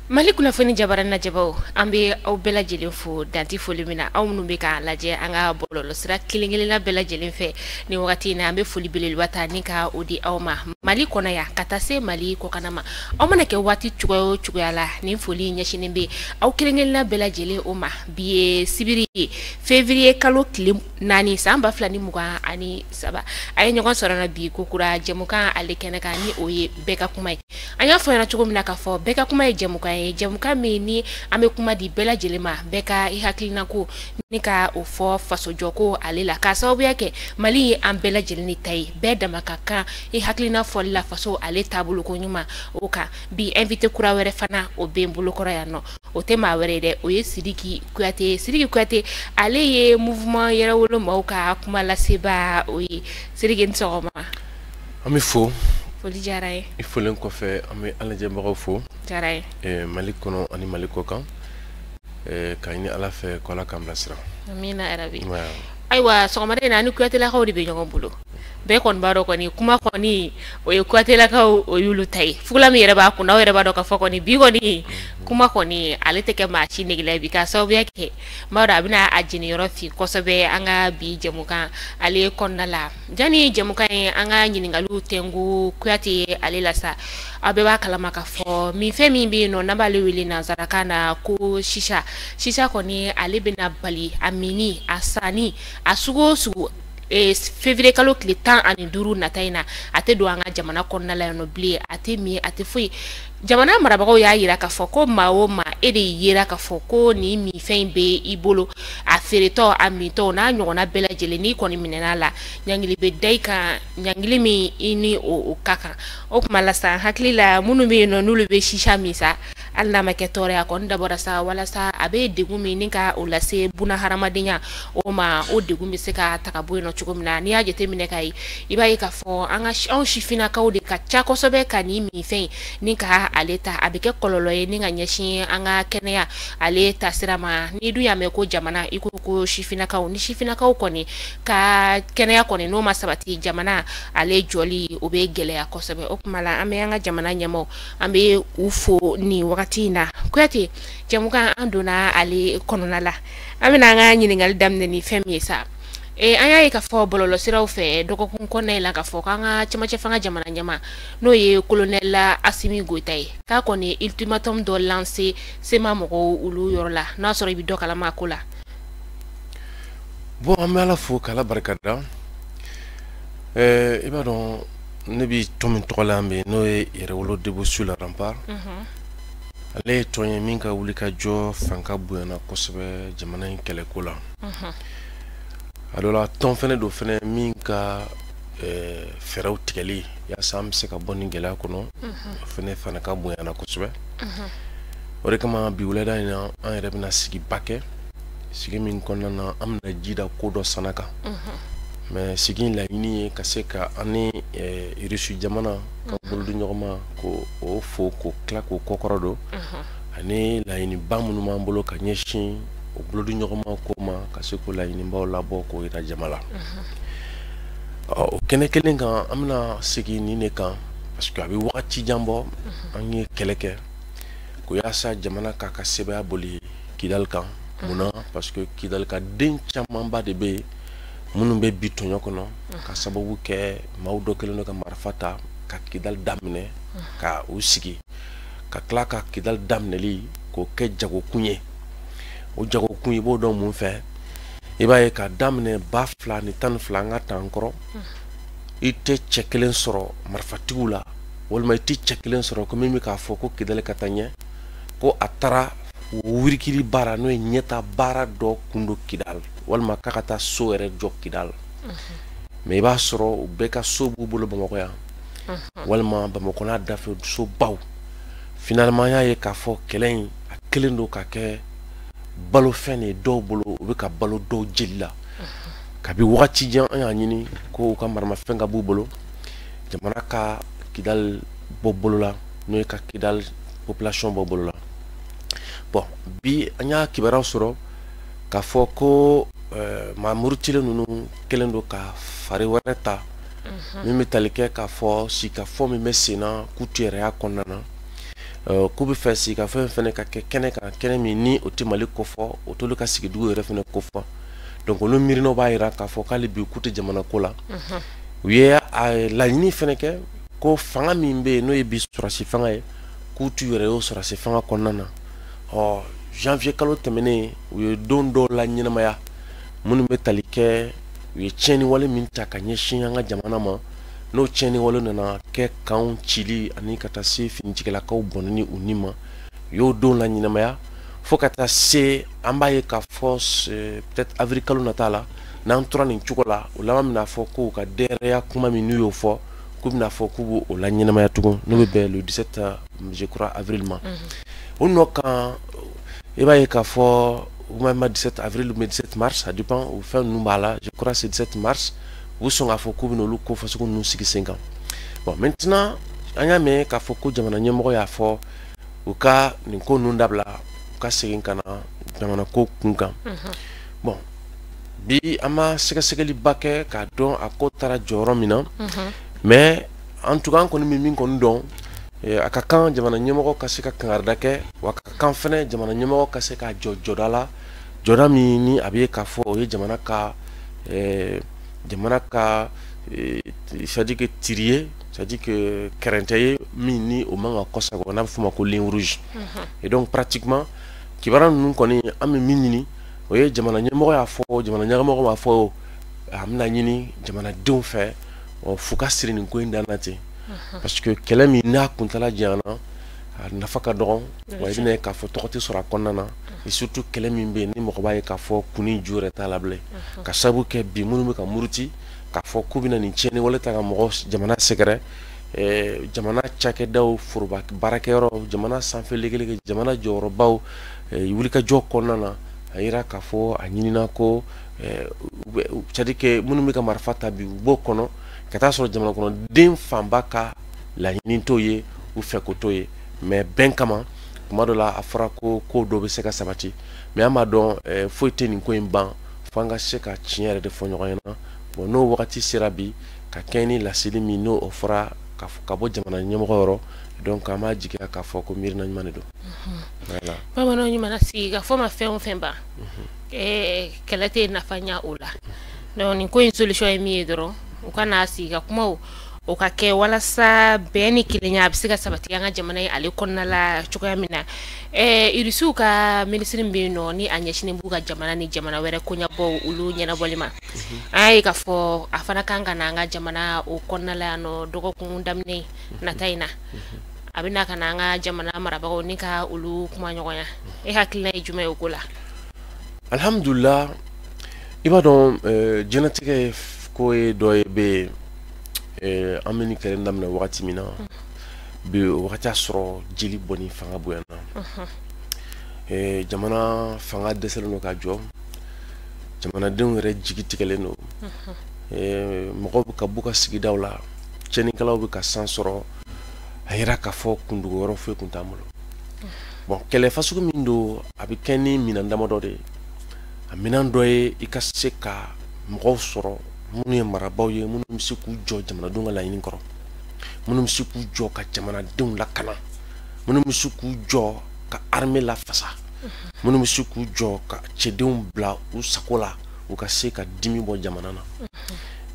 Mali kunnafoni jabara na jabaw an be aw bɛɛ lajɛlen fo danti foli min na aw minnu bɛ ka lajɛ an ka bɔlɔlɔ sira kelen-kelenna bɛɛ lajɛlen fɛ ni wagati na an bɛ foli belebeleba ta ni ka o di aw ma Mali kɔnɔ yan ka taa se Mali kɔkan ma aw mana kɛ waati cogoya o cogoya la ni foli ɲɛsinen bɛ aw kelen-kelenna bɛɛ lajɛlen o ma bi ye sibiri ye février kalo tile 4 san 2023 a ye ɲɔgɔn sɔrɔ na bi kokura jɛmukan ale kɛnɛ kan ni o ye bɛɛ ka kuma ye an y'a fɔ ɲɛna cogo min na k'a fɔ bɛɛ ka kuma ye jɛmukan jɛmukan min ni an bɛ kuma di bɛɛ lajɛlen ma bɛɛ ka i hakilina ko ni ka o fɔ fasojɔ ko ale la k'a sababuya kɛ Mali ye an bɛɛ lajɛlen de ta ye bɛɛ dama ka kan i hakilina fɔli la faso ale taabolo ko ɲuman o kan bi invité kura wɛrɛ fana o bɛ n bolokɔrɔ yan nɔ o tɛ maa wɛrɛ ye dɛ o ye Sidiki Kuyate ale ye mouvement yɛrɛwolo maaw ka kuma laseba o ye Sidiki ni sɔgɔma an bɛ fo foli diyara ye i folen kɔfɛ an bɛ an lajɛbagaw fo diyara ye Mali kɔnɔ ani Mali kɔkan ka ɲini Ala fɛ ko Ala k'an bilasira amina yarabi ayiwa sɔgɔmada in na ni Kuyatelakaw de bɛ ɲɔgɔn bolo bɛɛ kɔni b'a dɔn kɔni kuma kɔni o ye Kuyatelakaw o y'olu ta ye fugula min yɛrɛ b'a kun aw yɛrɛ b'a dɔn k'a fɔ kɔni bi kɔni kuma kɔni ale tɛ kɛ maa si negela bi ka sababuya kɛ m'a dɔn a bɛna a jeniyɔrɔ fin kosɛbɛ an ka bi jɛmukan ale kɔnɔna la jani jɛmukan ye an ka ɲininkaliw tɛngu Kuyate ale la sa aw bɛɛ b'a kalama k'a fɔ min fɛn min bɛ yen nɔ n'an b'ale wele nanzarakan na ko shisha kɔni ale bɛna bali a mini a sanni a sugu o sugu février kalo tile 15 nata in na a tɛ don an ka jamana kɔnɔna la yan nɔ bilen a tɛ min a tɛ foyi jamana marabagaw y'a yira k'a fɔ ko maa o maa e de yera k'a fɔ ko nin minfɛn bɛ i bolo a feeretɔ a mintɔ n'a ɲɔgɔnna bɛɛ lajɛlen n'i kɔni minɛn'a la ɲangili bɛ da i kan ɲangili min i ni o ka kan o kuma la sa hakili la minnu bɛ yen nɔ n'olu bɛ shisha min sa hali n'a ma kɛ tɔɔrɔ a kɔni dabɔra sa walasa a bɛ degun min ni ka o lase buna hadamadenya o ma o degun bɛ se ka ta ka bɔ yen nɔ cogo min na n'i y'a jateminɛ k'a ye i b'a ye k'a fɔ anw sifinnakaw de ka ca kosɛbɛ ka nin minfɛn ni ka ale ta a bɛ kɛ kɔlɔlɔ ye ni ka ɲɛsin an ka kɛnɛya ale ta sira ma ni dun y'a mɛn ko jamana i ko sifinnakaw ni sifinnakaw kɔni ka kɛnɛya kɔni n'o ma sabati jamana ale jɔli o bɛ gɛlɛya kosɛbɛ o kuma la an bɛ an ka jamana ɲɛmaaw an bɛ u fo nin wagati in na Kuyate jɛmukan an donna ale kɔnɔna la an bɛna an ka ɲininkali daminɛ ni fɛn min ye sa an y'a ye k'a fɔ bɔlɔlɔ siraw fɛ dɔgɔkun kɔnɔna la k'a fɔ k'an ka cɛmancɛ fanga jamana ɲɛmaa n'o ye colonel Asimi Goita ye k'a kɔni ultimatum dɔ lancé sema mɔgɔw olu yɔrɔ la n'a sɔrɔ i bɛ dɔ kalama ko la. bon an bɛ Ala fo k'Ala barikada i b'a dɔn ne bɛ tɔn min tɔgɔ la an bɛ n'o ye Yɛrɛwolo Debout sur le rempart ale ye tɔn ye min ka wuli ka jɔ fanga bonyana kosɛbɛ jamana in kɛlɛko la. A dɔ la tɔn fɛnɛ do fɛnɛ min ka fɛɛrɛw tigɛli yaasa an bɛ se ka bɔ nin gɛlɛya kɔnɔ o fana ka bonyana kosɛbɛ o de kama bi wulada in na an yɛrɛ bɛna sigi ba kɛ sigi min kɔnɔna na an bɛna ji da ko dɔ sana kan mais sigi in laɲini ye ka se ka an ni Rusi jamana ka bolo di ɲɔgɔn ma ko o fo k'o tila k'o kɔkɔrɔ don ani laɲiniba minnu b'an bolo ka ɲɛsin o bolo di ɲɔgɔn ma ko ma ka se k'o laɲinibaw labɔ k'o yira jama la o kɛnɛ kelen kan an bɛna segin nin de kan parce que a bɛ wagati jan bɔ an ye kɛlɛ kɛ ko yaasa jamana k'a ka sɛbɛya boli Kidali kan munna parce que Kidali ka den camanba de bɛ yen minnu bɛ bi tɔɲɔ kɔnɔ ka sababu kɛ maaw dɔ kɛlen don ka marifa ta ka Kidali daminɛ ka u sigi ka tila ka Kidali daminɛli k'o kɛ jagokun ye o jagokun i b'o dɔn mun fɛ i b'a ye ka daminɛ 2012 an ka tan kɔrɔ i tɛ cɛ kelen sɔrɔ marifatigiw la walima i tɛ cɛ kelen sɔrɔ ko min bɛ k'a fɔ ko Kidali ka taa ɲɛ ko a taara wirikiri baara n'o ye ɲɛta baara dɔ kun don Kidali walima k'a ka taa so yɛrɛ jɔ Kidali mais i b'a sɔrɔ u bɛɛ ka so b'u bolo Bamakɔ yan walima Bamakɔ n'a dafɛ so baw finalement an y'a ye k'a fɔ kɛlɛ in a kelen don ka kɛ balo fɛn de dɔw bolo u bɛ ka balo dɔw jeli la kabi wagati jan an y'a ɲini ko u ka maramafɛn ka b'u bolo jamana ka Kidali bɔ bolo la n'o ye ka Kidali population bɔ bolo la bon bi an y'a kibaruyaw sɔrɔ k'a fɔ ko maa murutilen ninnu kelen don ka fari wɛrɛ ta min bɛ tali kɛ k'a fɔ sikafɔ min bɛ sen na k'u to yɛrɛya kɔnɔna na k'u bɛ fɛ sigi ka fɛn fɛnɛ ka kɛ kɛnɛ kan kɛnɛ min ni o tɛ Mali kofɔ o t'olu ka sigidugu yɛrɛ fɛnɛ kofɔ donc olu miirinaw b'a yira k'a fɔ k'ale bi k'u tɛ jamana ko la u ye laɲini fɛnɛ kɛ ko fanga min bɛ yen n'o ye bi sɔrɔsi fanga ye k'u t'u yɛrɛ y'o sɔrɔsi fanga kɔnɔna na janvier kalo tɛmɛnen u ye don dɔw la ɲɛnamaya minnu bɛ tali kɛ u ye tiɲɛni wale min ta ka ɲɛsin an ka jamana ma n'o tiɲɛni wale nana kɛ kanw cili ani ka taa se finitigilakaw bɔnni u ni ma u y'o don la ɲɛnamaya fo ka taa se an b'a ye k'a fɔ peut-être avril kalo nata la n'an tora nin cogo la o laban bɛna fɔ k'u ka dɛrɛya kuma min n'u y'o fɔ k'u bɛna fɔ k'u b'o la ɲɛnamaya tugun n'o bɛ bɛn le 17 je crois avril ma o nɔ kan i b'a ye k'a fɔ ou même 17 avril ou 17 mars, ça dépend, ou fin nous là, je crois que c'est 17 mars, où sont à Foko, nous faisons nous 5 ans. Bon, maintenant, on y a mis qu'à Foko, Jamana Nyamoro ya fo, ou ka, Ninko Nundabla, ou ka Seginkana, Jamana Ko Kunkan. Bon, bi ama sekali bake ka don a ko tara joro mina, mais en tout cas, on mimi kon don, a ka kan jamana ɲɛmɔgɔ ka se ka kangarida kɛ wa ka kan fɛnɛ jamana ɲɛmɔgɔ ka se ka jɔ jɔda la jɔda min ni a bɛ k'a fɔ o ye jamana ka c'est-à-dire que tiri ye c'est-à-dire que kɛrɛntɛ ye min ni o man ka kɔsagɔ n'a bɛ f'o ma ko ligne rouge et donc pratiquement kibaruya ninnu kɔni an bɛ min ɲini o ye jamana ɲɛmɔgɔ y'a fɔ jamana ɲɛmɔgɔ b'a fɔ a bɛna ɲini jamanadenw fɛ f'u ka siri nin ko in dan na ten parce que kɛlɛ min n'a kuntala janyana a nafa ka dɔgɔ wa i bɛna ye k'a fɔ tɔgɔ tɛ sɔrɔ a kɔnɔna na et surtout kɛlɛ min bɛ yen ni mɔgɔ b'a ye k'a fɔ kun ni ju yɛrɛ t'a la bilen ka sababu kɛ bi minnu bɛ ka muruti k'a fɔ k'u bɛna nin tiɲɛni wale ta ka mɔgɔ jamana sɛgɛrɛ jamana cakɛdaw foroba baarakɛyɔrɔ jamana sanfɛ legelege jamana jɔyɔrɔbaw wulikajɔ kɔnɔna na a yira k'a fɔ a ɲinina ko c'est-à-dire que minnu bɛ ka marifa ta bi u b'o kɔnɔ ka taa sɔrɔ jamana kɔnɔ den fanba ka laɲini t'o ye u fɛ ko t'o ye mais bɛn kama kuma dɔ la a fɔra ko ko dɔ bɛ se ka sabati mais an b'a dɔn foyi tɛ nin ko in ban fo an ka se ka tiɲɛ yɛrɛ de fɔ ɲɔgɔn ɲɛna bon n'o wagati sera bi ka kɛɲɛ ni laseli min n'o fɔra ka bɔ jamana ɲɛmɔgɔ yɔrɔ donc an b'a jigiya k'a fɔ ko miirina ɲuman de don voilà bamananw ɲuman sigi ka fɔ ma fɛn o fɛn ban kɛlɛ tɛ nafa ɲa o la donc nin ko in solution ye min ye dɔrɔn u ka n'a sigi ka kuma o ka kɛ walasa bɛn ni kelenya a bɛ se ka sabati an ka jamana ye ale kɔnɔna la cogoya min na irisiw ka minisiri bɛ yen nɔ ni a ɲɛsinnen b'u ka jamana ni jamana wɛrɛ koɲɛbɔw olu ɲɛnabɔli ma an y'a ye k'a fɔ a fana kan ka na an ka jamana o kɔnɔna la yan nɔ dɔgɔkun daminɛ nata in na a bɛ na ka na an ka jamana marabagaw ni ka olu kuma ɲɔgɔnya e hakilina ye jumɛn ye o ko la alhamdulillah i b'a dɔn diɲɛlatigɛ ko ye dɔ ye bɛ an bɛ ni kɛlɛ daminɛ wagati min na bi o wagati y'a sɔrɔ jeli bɔnni fanga bonyana jamana fanga dɛsɛlen don ka jɔ jamanadenw yɛrɛ jigi tigɛlen don mɔgɔw bɛ ka b'u ka sigidaw la tiɲɛnikɛlaw bɛ ka san sɔrɔ a yira k'a fɔ kundugu yɔrɔ foyi kun t'an bolo bon kɛlɛ fasugu min don a bɛ kɛ ni minɛn damadɔ de ye a minɛn dɔ ye i ka se ka mɔgɔw sɔrɔ minnu ye marabaaw ye minnu bɛ se k'u jɔ jamanadenw ka laɲini kɔrɔ minnu bɛ se k'u jɔ ka jamanadenw lakana minnu bɛ se k'u jɔ ka armée lafasa minnu bɛ se k'u jɔ ka cɛdenw bila u sago la u ka se ka dimi bɔ jamana na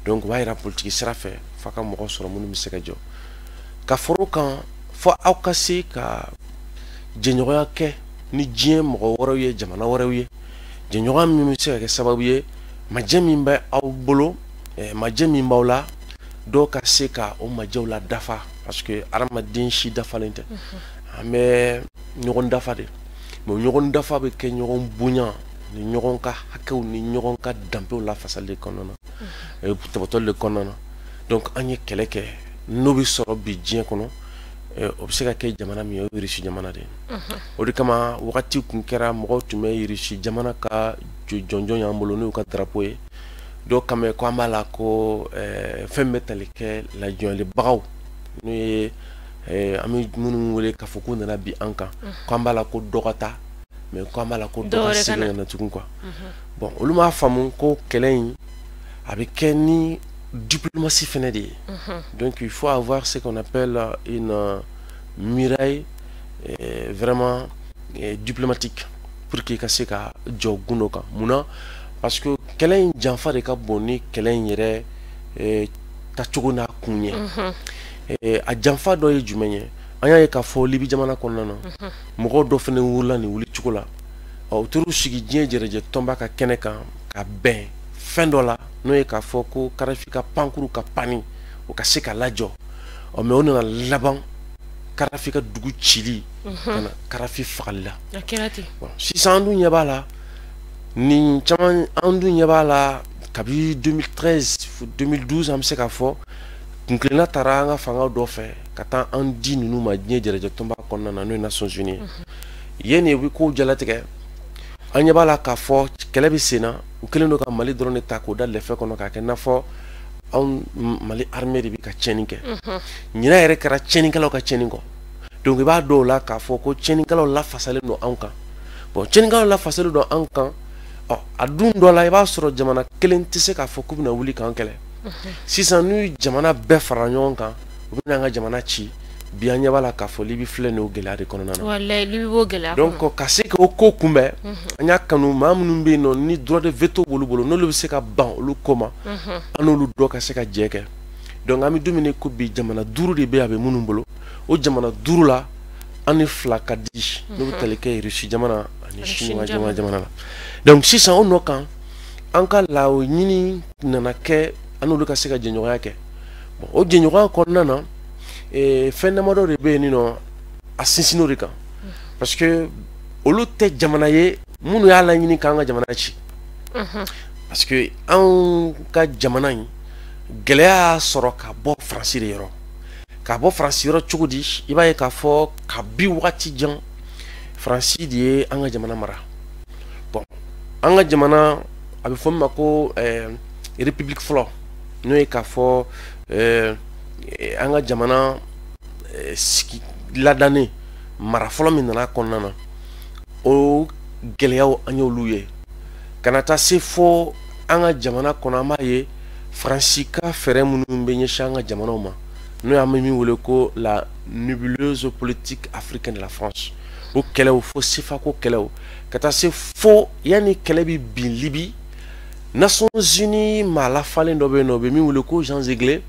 donc o b'a yira politiki sira fɛ f'a ka mɔgɔ sɔrɔ minnu bɛ se ka jɔ ka fara o kan fo aw ka se ka jɛɲɔgɔnya kɛ ni diɲɛ mɔgɔ wɛrɛw ye jamana wɛrɛw ye jɛɲɔgɔnya min bɛ se ka kɛ sababu ye majɛ min bɛ aw bolo majɛ min b'aw la dɔw ka se ka o majɛw la dafa parce que adamaden si dafalen tɛ an bɛ ɲɔgɔn dafa de mais ɲɔgɔn dafa bɛ kɛ ɲɔgɔn bonya ni ɲɔgɔn ka hakɛw ni ɲɔgɔn ka danpew lafasali de kɔnɔna na tɔbɔtɔli de kɔnɔna na donc an ye kɛlɛ kɛ n'o bɛ sɔrɔ bi diɲɛ kɔnɔ o bɛ se ka kɛ jamana min ye o ye Irisi jamana de ye o de kama wagati kun kɛra mɔgɔw tun bɛ Irisi jamana ka jɔnjɔn y'an bolo n'o ka drapeau ye dɔw kama ko an b'a la ko fɛn bɛ tali kɛ lajɔlibagaw n'o ye an bɛ minnu wele k'a fɔ k'u nana bi an kan ko an b'a la ko dɔ ka taa mais ko an b'a la ko dɔ ka segin ka na tugun quoi bon olu m'a faamu ko kɛlɛ in a bɛ kɛ ni diplomatie fenêtre. Donc il faut avoir ce qu'on appelle une muraille vraiment diplomatique pour qu'il ka se ka jɔ gundo kan munna parce que kɛlɛ in janfa de ka bon ni kɛlɛ in yɛrɛ tacogo n'a kun ye a janfa dɔ ye jumɛn ye an y'a ye k'a fɔ Libi jamana kɔnɔna na mɔgɔ dɔ fɛnɛ wulila nin wuli cogo la u t'u sigi diɲɛ jɛrɛjɛ tɔnba ka kɛnɛ kan ka bɛn fɛn dɔ la n'o ye k'a fɔ ko Kadafi ka pankuru ka pani o ka se ka lajɔ mais o nana laban Kadafi ka dugu cili kana Kadafi fagali la sisan an dun ɲɛ b'a la nin caman an dun ɲɛ b'a la kabi 2013 2012 an bɛ se k'a fɔ kunkilenna taara an ka fanga dɔ fɛ ka taa an di ninnu ma diɲɛ jɛrɛjɛ tɔnba kɔnɔna na n'o ye Nations Unies yen de bɛ kow jalatigɛ an ɲɛ b'a la k'a fɔ kɛlɛ bɛ sen na u kɛlen don ka Mali dɔrɔn de ta k'o da lɛfɛ kɔnɔ k'a kɛ i n'a fɔ anw Mali armée de bɛ ka tiɲɛni kɛ ɲinan yɛrɛ kɛra tiɲɛnikɛlaw ka tiɲɛni kɔ donc i b'a dɔn o la k'a fɔ ko tiɲɛnikɛlaw lafasalen don anw kan bon tiɲɛnikɛlaw lafasalen don anw kan a dun dɔ la i b'a sɔrɔ jamana kelen tɛ se k'a fɔ k'u bɛna wuli k'an kɛlɛ sisan n'u jamana bɛɛ fara ɲɔgɔn kan u bɛna an ka jamana ci bi an ɲɛ b'a la k'a fɔ Libi filɛ nin o gɛlɛya de kɔnɔna na wallahi Libi b'o gɛlɛya donc ka se k'o ko kunbɛn an y'a kanu maa minnu bɛ yen nɔ ni droit de veto b'olu bolo n'olu bɛ se ka ban olu ko ma an n'olu dɔ ka se ka jɛ kɛ donc an bɛ don min ko bi jamana 5 de bɛ yen a bɛ minnu bolo o jamana 5 la an ni 2 ka di n'o bɛ tali kɛ Russie jamana ani Chinois jamana la donc sisan o nɔ kan an ka law ɲini nana kɛ an n'olu ka se ka jɛɲɔgɔnya kɛ bon o jɛɲɔgɔnya kɔnɔna na fɛn damadɔ de bɛ yen nɔ a sinsin'o de kan parce que olu tɛ jamana ye minnu y'a laɲini k'an ka jamana ci parce que anw ka jamana in gɛlɛya y'a sɔrɔ ka bɔ Faransi de yɔrɔ ka bɔ Faransi yɔrɔ cogo di i b'a ye k'a fɔ kabi wagati jan Faransi de ye an ka jamana mara bon an ka jamana a bɛ fɔ min ma ko république fɔlɔ n'o ye k'a fɔ an ka jamana sigi ladannen mara fɔlɔ min nana kɔnɔna na o gɛlɛyaw an y'olu ye kana taa se fɔ an ka jamana kɔnɔ an b'a ye Faransi ka fɛɛrɛ minnu bɛ ɲɛsin an ka jamanaw ma n'o y'an bɛ min wele ko la nébuleuse politique africaine de la France o kɛlɛw fo sifako kɛlɛw ka taa se fo yanni kɛlɛ bɛ bin Libi Nations Unies maa lafalen dɔ bɛ yen nɔ o bɛ min wele ko Jean Zeglé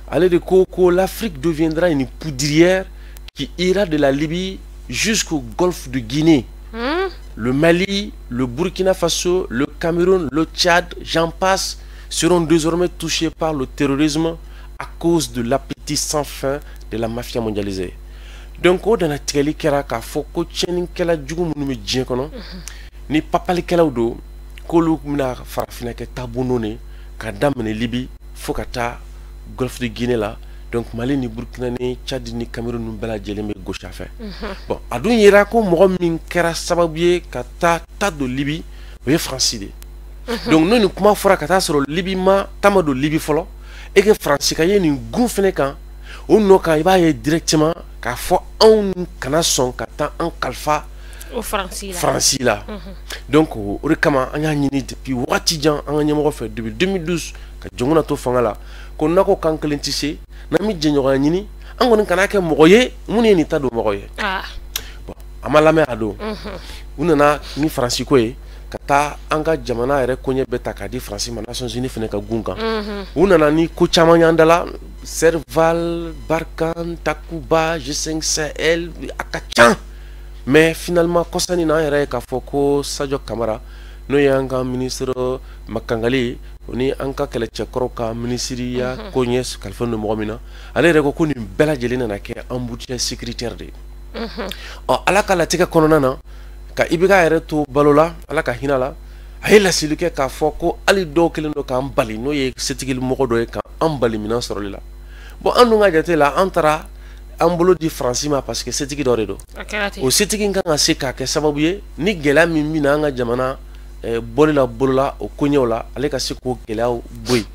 ale de ko l'Afrique deviendra une poudrière qui ira de la Libye jusqu'au golfe de Guinée. Le Mali, le Burkina Faso, le Cameroun, le Tchad, j'en passe, seront désormais touchés par le terrorisme à cause de l'appétit sans fin de la mafia mondialisée. Donc, au dana tigɛli kɛra k'a fɔ ko tiɲɛnikɛla jugu minnu bɛ diɲɛ kɔnɔ ni papalikɛlaw don k'olu bɛna farafinna kɛ taabolo ne ka daminɛ Libi fo ka taa golfe de Guinée la donc Mali ni Burkina ni Tchad ni Cameroun ninnu bɛɛ lajɛlen bɛ gosi a fɛ bon a dun yera ko mɔgɔ min kɛra sababu ye ka taa don Libi o ye Faransi de donc n'o ni kuma fɔra ka taa sɔrɔ Libi ma taama don Libi fɔlɔ et que Faransi ka ye nin gun fɛnɛ kan o nɔ kan i b'a ye directement k'a fɔ anw kana sɔn ka taa an kalifa Faransi la donc o de kama an y'a ɲini depuis wagati jan an ka ɲɛmɔgɔ fɛ depuis 2012 ka jɔnw na to fanga la ko nakɔ kan kelen tɛ se n'an bɛ jɛɲɔgɔnya ɲini an kɔni kana kɛ mɔgɔ ye minnu ye nin ta don mɔgɔ ye bon an ma lamɛn a don u nana ni Faransi ko ye ka taa an ka jamana yɛrɛ koɲɛ bɛɛ ta k'a di Faransi ma Nations Unies fɛnɛ ka gun kan u nana ni ko caman y'an dala Serval, Barkhane, Takuba, G5 Sahel a ka ca mais finalement kɔsani na an yɛrɛ ye k'a fɔ ko Sadio Kamara n'o ye an ka ministre Makangali o ni an ka kɛlɛcɛkɔrɔw ka ministiriya ko ɲɛ kalifa don mɔgɔ min na ale yɛrɛ ko nin bɛɛ lajɛlen nana kɛ embouteillage sécuritaire de ye ala ka latigɛ kɔnɔna na ka IBK yɛrɛ to balo la ala ka hinɛ la a ye laseli kɛ k'a fɔ ko hali dɔw kelen don k'an bali n'o ye setigi mɔgɔ dɔ ye k'an bali minɛn sɔrɔli la bon an dun ka jate la an taara an bolo di Faransi ma parce que setigi dɔ de don o setigi kan ka se k'a kɛ sababu ye ni gɛlɛya min bɛ na an ka jamana bɔli la bolo la o koɲɛw la ale ka se k'o gɛlɛyaw bɔ yen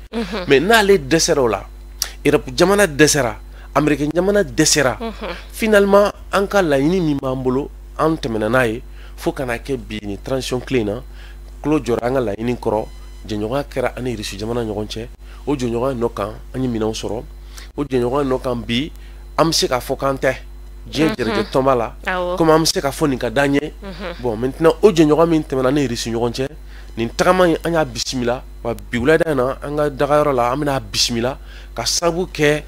mais n'ale dɛsɛra o la Europe jamana dɛsɛra Amérique jamana dɛsɛra finalement an ka laɲini min b'an bolo an tɛmɛna n'a ye fo kana kɛ bi ni transition clé in na tulo jɔra an ka laɲini kɔrɔ jɛɲɔgɔnya kɛra an ni Russie jamana ɲɔgɔn cɛ o jɛɲɔgɔnya nɔ kan an ye minɛnw sɔrɔ o jɛɲɔgɔnya nɔ kan bi an bɛ se k'a fɔ k'an tɛ diɲɛ jɛrɛjɛ tɔnba la komi an bɛ se ka fɔ nin ka d'an ye bon maintenant o jɛɲɔgɔn min tɛmɛna ne Irisi ɲɔgɔn cɛ nin tagama in an y'a bisimila wa bi wulada in na an ka dagayɔrɔ la an bɛna bisimila ka sababu kɛ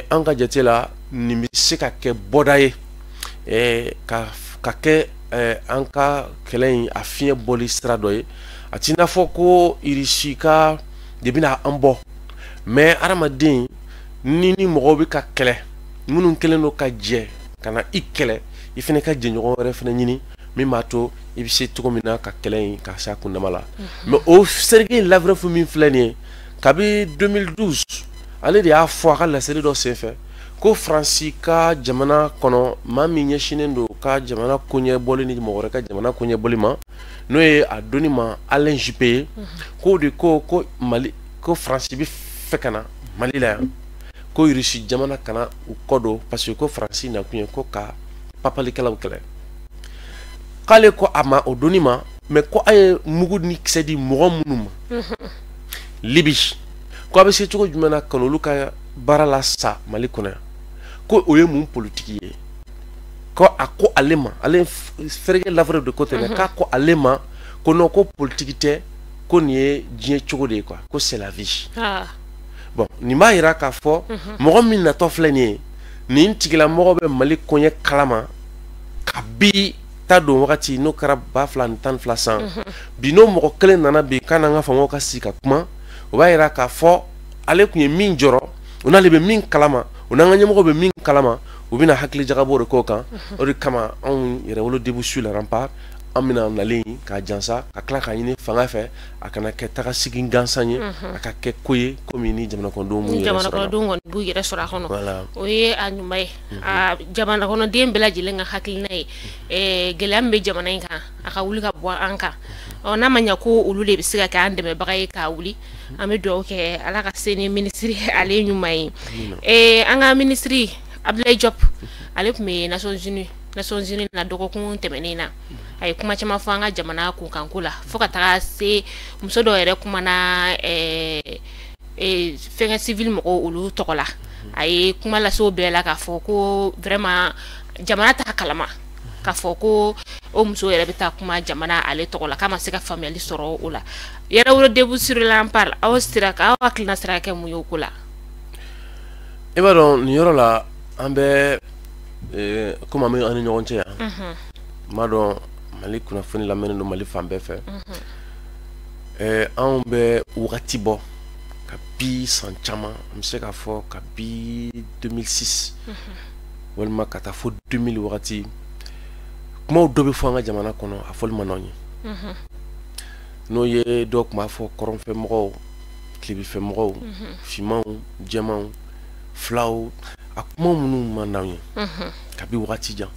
an ka jate la nin bɛ se ka kɛ bɔda ye ka kɛ an ka kɛlɛ in a fiɲɛ bɔli sira dɔ ye a t'i n'a fɔ ko Irisi ka de bɛna an bɔ mais adamaden ni mɔgɔw bɛ ka kɛlɛ minnu kɛlen don ka jɛ ka na i kɛlɛ i fana ka jɛɲɔgɔn wɛrɛ fana ɲini min b'a to i bɛ se cogo min na ka kɛlɛ in ka se a kundama la mais o Sergei Lavrov min filɛ nin ye kabi 2012 ale de y'a fɔ a ka laseli dɔ senfɛ ko Faransi ka jamana kɔnɔ maa min ɲɛsinnen don ka jamana koɲɛbɔli ni mɔgɔ wɛrɛ ka jamana koɲɛbɔli ma n'o ye a donni ma Alain Juppé ye k'o de ko Mali ko Faransi bɛ fɛ ka na Mali la yan ko Irisi jamana kana u kɔ don parce que ko Faransi nakun ye ko ka papalikɛlaw kɛlɛ k'ale ko a ma o donni ma mais ko a ye mugu ni kisɛ di mɔgɔ minnu ma Libi ko a bɛ se cogo jumɛn na ka n'olu ka baara la sa Mali kɔnɔ yan ko o ye mun politiki ye ko a ko ale ma ale Sergei Lavrov de ko tɛ mais k'a ko ale ma ko non ko politiki tɛ ko nin ye diɲɛ cogo de ye quoi ko c'est la vie bon nin b'a yira k'a fɔ mɔgɔ min natɔ filɛ nin ye nin tigilamɔgɔ bɛ Mali koɲɛ kalama kabi ta don wagati n'o kɛra 2012 san bi n'o mɔgɔ kelen nana bi k'a n'an ka faamaw ka sigi ka kuma o b'a yira k'a fɔ ale tun ye min jɔrɔ o n'ale bɛ min kalama o n'an ka ɲɛmɔgɔ bɛ min kalama u bɛna hakili jagabɔ de k'o kan o de kama anw Yɛrɛwolo Debout sur le rempart an bɛna nalen ka jansa ka tila k'a ɲini fanga fɛ a kana kɛ taga sigi gansan ye a ka kɛ ko ye komi ni jamanakɔnɔdenw b'u yɛrɛ sɔrɔ a la kɔni b'u yɛrɛ sɔrɔ a kɔnɔ o ye a ɲuman ye a jamanakɔnɔden bɛɛ lajɛlen ka hakilina ye gɛlɛya min bɛ jamana in kan a ka wuli ka bɔ an kan n'a ma ɲɛ ko olu de bɛ se ka kɛ an dɛmɛbaga ye k'a wuli an bɛ dugawu kɛ Ala ka se ni minisiri ale ye ɲuman ye an ka minisiri Abdoulaye Diop ale tun bɛ Nations Unies na dɔgɔkun tɛmɛnen na a ye kuma caman fɔ an ka jamana kunkanko la fo ka taga se muso dɔw yɛrɛ kumana fɛnkɛ civil mɔgɔw olu tɔgɔ la a ye kuma lase o bɛɛ la k'a fɔ ko vraiment jamana t'a kalama k'a fɔ ko o muso yɛrɛ bɛ taa kuma jamana ale tɔgɔ la k'a ma se ka faamuyali sɔrɔ o la Yɛrɛwolo Debout sur le rempart aw hakilina sera kɛ mun ye o ko la i b'a dɔn nin yɔrɔ la an bɛ komi an bɛ an ni ɲɔgɔn cɛ yan n b'a dɔn Mali kunnafoni lamɛnnen don Mali fan bɛɛ fɛ anw bɛ wagati bɔ ka bi san caman an bɛ se k'a fɔ ka bi 2006 walima ka taa fo 2000 wagati kumaw dɔ bɛ fɔ an ka jamana kɔnɔ a fɔli ma nɔgɔn ye n'o ye dɔw tun b'a fɔ kɔrɔnfɛmɔgɔw tilebinfɛmɔgɔw finmanw jɛmanw filaw a kuma minnu ma n'anw ye kabi wagati jan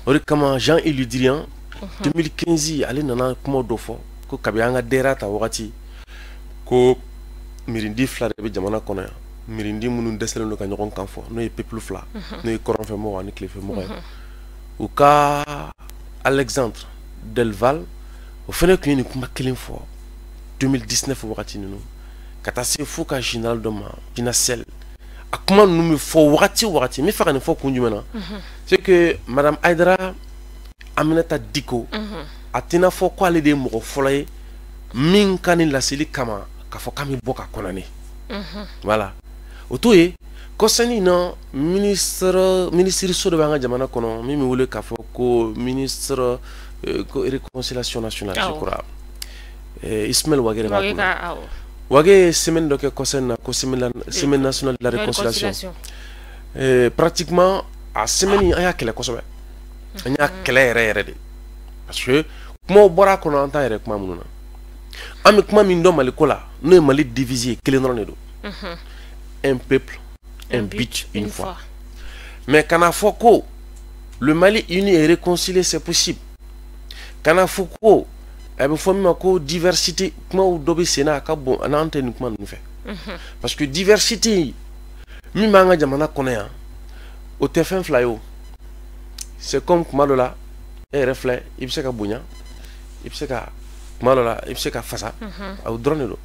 o de kama Jean-Yves Le Drian 2015 ale nana kuma dɔ fɔ ko kabi an ka dɛra ta wagati ko mirindi fila de bɛ jamana kɔnɔ yan mirindi minnu dɛsɛlen don ka ɲɔgɔn kan fɔ n'o ye peuple fila n'o ye kɔrɔnfɛmɔgɔ ani tilefɛmɔgɔ ye u ka Alexandre Delval o fana tun ye nin kuma kelen fɔ 2019 wagati ninnu ka taa se fo ka général dɔ ma Jinasel a kuma ninnu bɛ fɔ wagati o wagati n bɛ fɛ ka nin fɔ kun jumɛn na c'est que madame Aïdara Aminata Dicko a tɛna fɔ ko ale de ye mɔgɔ fɔlɔ ye min ka nin laseli kama k'a fɔ k'an bɛ bɔ ka kɔnɔni voilà o to ye kɔsɛni na minisiriso dɔ b'an ka jamana kɔnɔ min bɛ wele k'a fɔ ko ministre ko réconciliation nationale je crois Ismaël Ouattara b'a kɔnɔ Wage ye semaine dɔ kɛ kɔsɛni na ko semaine nationale de la réconciliation pratiquement a semaine an y'a kɛlɛ kosɛbɛ an y'a kɛlɛ yɛrɛ yɛrɛ de parce que kumaw bɔra a kɔnɔ an t'a yɛrɛ kuma minnu na an bɛ kuma min dɔn Mali ko la n'o ye Mali divisé ye kelen dɔrɔn de don un peuple un but une foi mais kana fɔ ko le Mali uni et réconcilié c'est possible kana fɔ ko a bɛ fɔ min ma ko diversité kumaw dɔ bɛ sen na a ka bon n'an tɛ nin kuma ninnu fɛ parce que diversité min b'an ka jamana kɔnɔ yan o tɛ fɛn fila ye o c'est comme kuma dɔ la e yɛrɛ filɛ i bɛ se ka bonya i bɛ se ka kuma dɔ la i bɛ se ka fasa aw dɔrɔn de don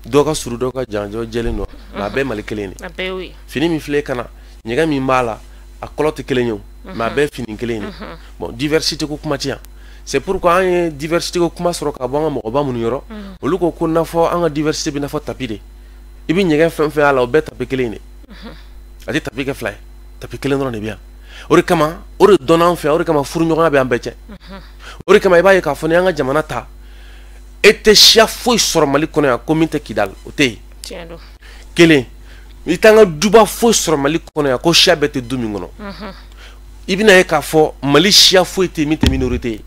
dɔw ka surun dɔw ka jan dɔw jɛlen don nka a bɛɛ ye Mali kelen de fini min filɛ kana ɲɛgɛn min b'a la a kɔlɔ tɛ kelen ye o mais a bɛɛ fini kelen ye bon diversité ko kuma ti yan c'est pourquoi an ye diversité ko kuma sɔrɔ ka bɔ an ka mɔgɔba minnu yɔrɔ olu ko ko nafɔ an ka diversité bɛ nafɔ tapi de i bɛ ɲɛgɛn fɛn fɛn a la o bɛɛ tapi kelen de a tɛ tapi kɛ fila ye tapi kelen dɔrɔn de bɛ yan o de kama o de dɔnna an fɛ o de kama furuɲɔgɔnya bɛ an bɛɛ cɛ o de kama i b'a ye k'a fɔ ni an ka jamana ta e tɛ siya foyi sɔrɔ Mali kɔnɔ yan ko min tɛ Kidal o tɛ yen kelen i t'an ka duba foyi sɔrɔ Mali kɔnɔ yan ko siya bɛɛ tɛ du min kɔnɔ i bɛna ye k'a fɔ Mali siya foyi tɛ min tɛ minorité ye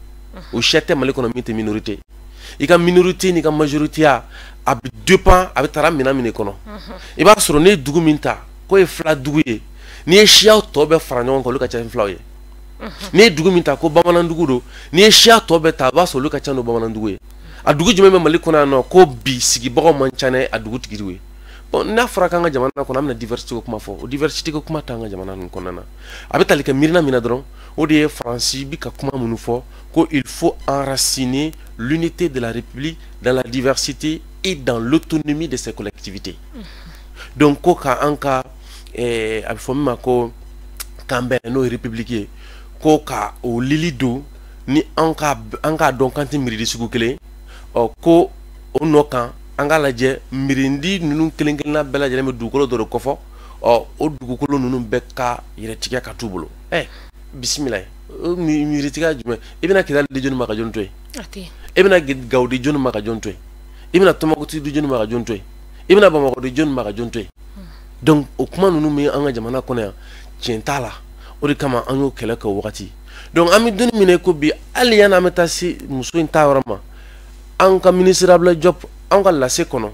o siya tɛ Mali kɔnɔ min tɛ minorité i ka minorité n'i ka majorité a bɛ dépend a bɛ taara minɛn min de kɔnɔ i b'a sɔrɔ ne ye dugu min ta k'o ye fila dugu ye n'i ye siyaw tɔ bɛɛ fara ɲɔgɔn kan olu ka ca ni filaw ye n'i ye dugu min ta ko bamanandugu don n'i ye siya tɔ bɛɛ ta i b'a sɔrɔ olu ka ca n'o bamanandugu ye a dugu jumɛn bɛ Mali kɔnɔ yan nɔ ko bi sigibagaw man ca n'a dugu tigiw ye bon n'a fɔra k'an ka jamana kɔnɔ an bɛna diversité ko kuma fɔ o diversité ko kuma t'an ka jamana ninnu kɔnɔna na a bɛ tali kɛ miirina min na dɔrɔn o de ye Faransi bi ka kuma minnu fɔ ko il faut enraciner l'unité de la République dans la diversité et dans l'autonomie de ses collectivités donc ko ka an ka a bɛ fɔ min ma ko k'an bɛn n'o ye république ye ko ka o lili don ni an k'a dɔn k'an tɛ miiridi sugu kelen ko o nɔ kan an k'a lajɛ miiridi ninnu kelen kelenna bɛɛ lajɛlen bɛ dugukolo dɔ de kɔfɔ o dugukolo ninnu bɛɛ ka yɛrɛtigɛ ka t'u bolo bisimila o miiritigɛ jumɛn i bɛna Kidali di jɔnni ma ka jɔnni to yen i bɛna Gawo di jɔnni ma ka jɔnni to yen i bɛna Tɔnbukutu di jɔnni ma ka jɔnni to yen i bɛna Bamakɔ di jɔnni ma ka jɔnni to yen donc o kuma ninnu min an ka jamana kɔnɔ yan tiɲɛ t'a la o de kama an y'o kɛlɛ kɛ o wagati donc an bɛ donni minɛ ko bi hali yanni an bɛ taa se muso in ta yɔrɔ ma an ka ministre Abdoulaye Diop an ka lase kɔnɔ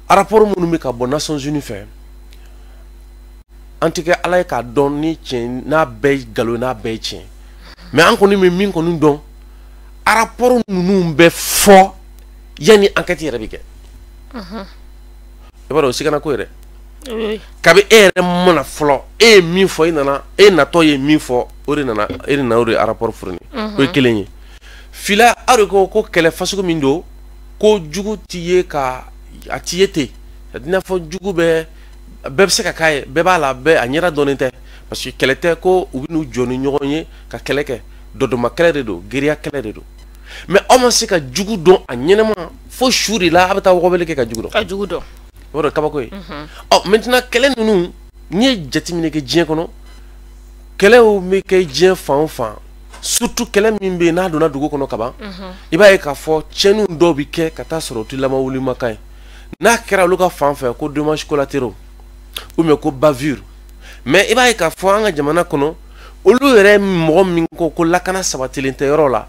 rapport minnu bɛ ka bɔ Nations Unies fɛ an tɛ kɛ Ala ye k'a dɔn ni tiɲɛ n'a bɛɛ ye nkalon ye n'a bɛɛ ye tiɲɛ mais an kɔni bɛ min kɔni dɔn rapport ninnu bɛ fɔ yanni enquête yɛrɛ bɛ kɛ i b'a dɔn o sikana ko yɛrɛ kabi e yɛrɛ mana fɔlɔ e ye min fɔ e natɔ ye min fɔ o de nana e de nana o de rapport fourni o ye kelen ye fila aw de ko kɛlɛ fasugu min don ko jugu t'i ye ka a t'i ye ten i n'a fɔ jugu bɛɛ bɛ se ka k'a ye bɛɛ b'a la bɛɛ a ɲɛda dɔnnen tɛ parce que kɛlɛ tɛ ko u bɛ n'u jɔ ni ɲɔgɔn ye ka kɛlɛ kɛ dɔdɔma kɛlɛ de don giriya kɛlɛ de don mais aw ma se ka jugu dɔn a ɲɛnama fo su de la a bɛ taa wɔgɔbɛli kɛ ka jugu dɔn o de kabako ye maintenant kɛlɛ ninnu n'i ye jateminɛ kɛ diɲɛ kɔnɔ kɛlɛw bɛ kɛ diɲɛ fan o fan surtout kɛlɛ min bɛ yen n'a donna dugu kɔnɔ kaban i b'a ye k'a fɔ tiɲɛniw dɔw bɛ kɛ ka taa sɔrɔ o tɛ lamawulimakan ye n'a kɛra olu ka fan fɛ ko dommages collatéraux ou bien ko bavure mais i b'a ye k'a fɔ an ka jamana kɔnɔ olu yɛrɛ mɔgɔ min ko lakana sabatilen tɛ yɔrɔ la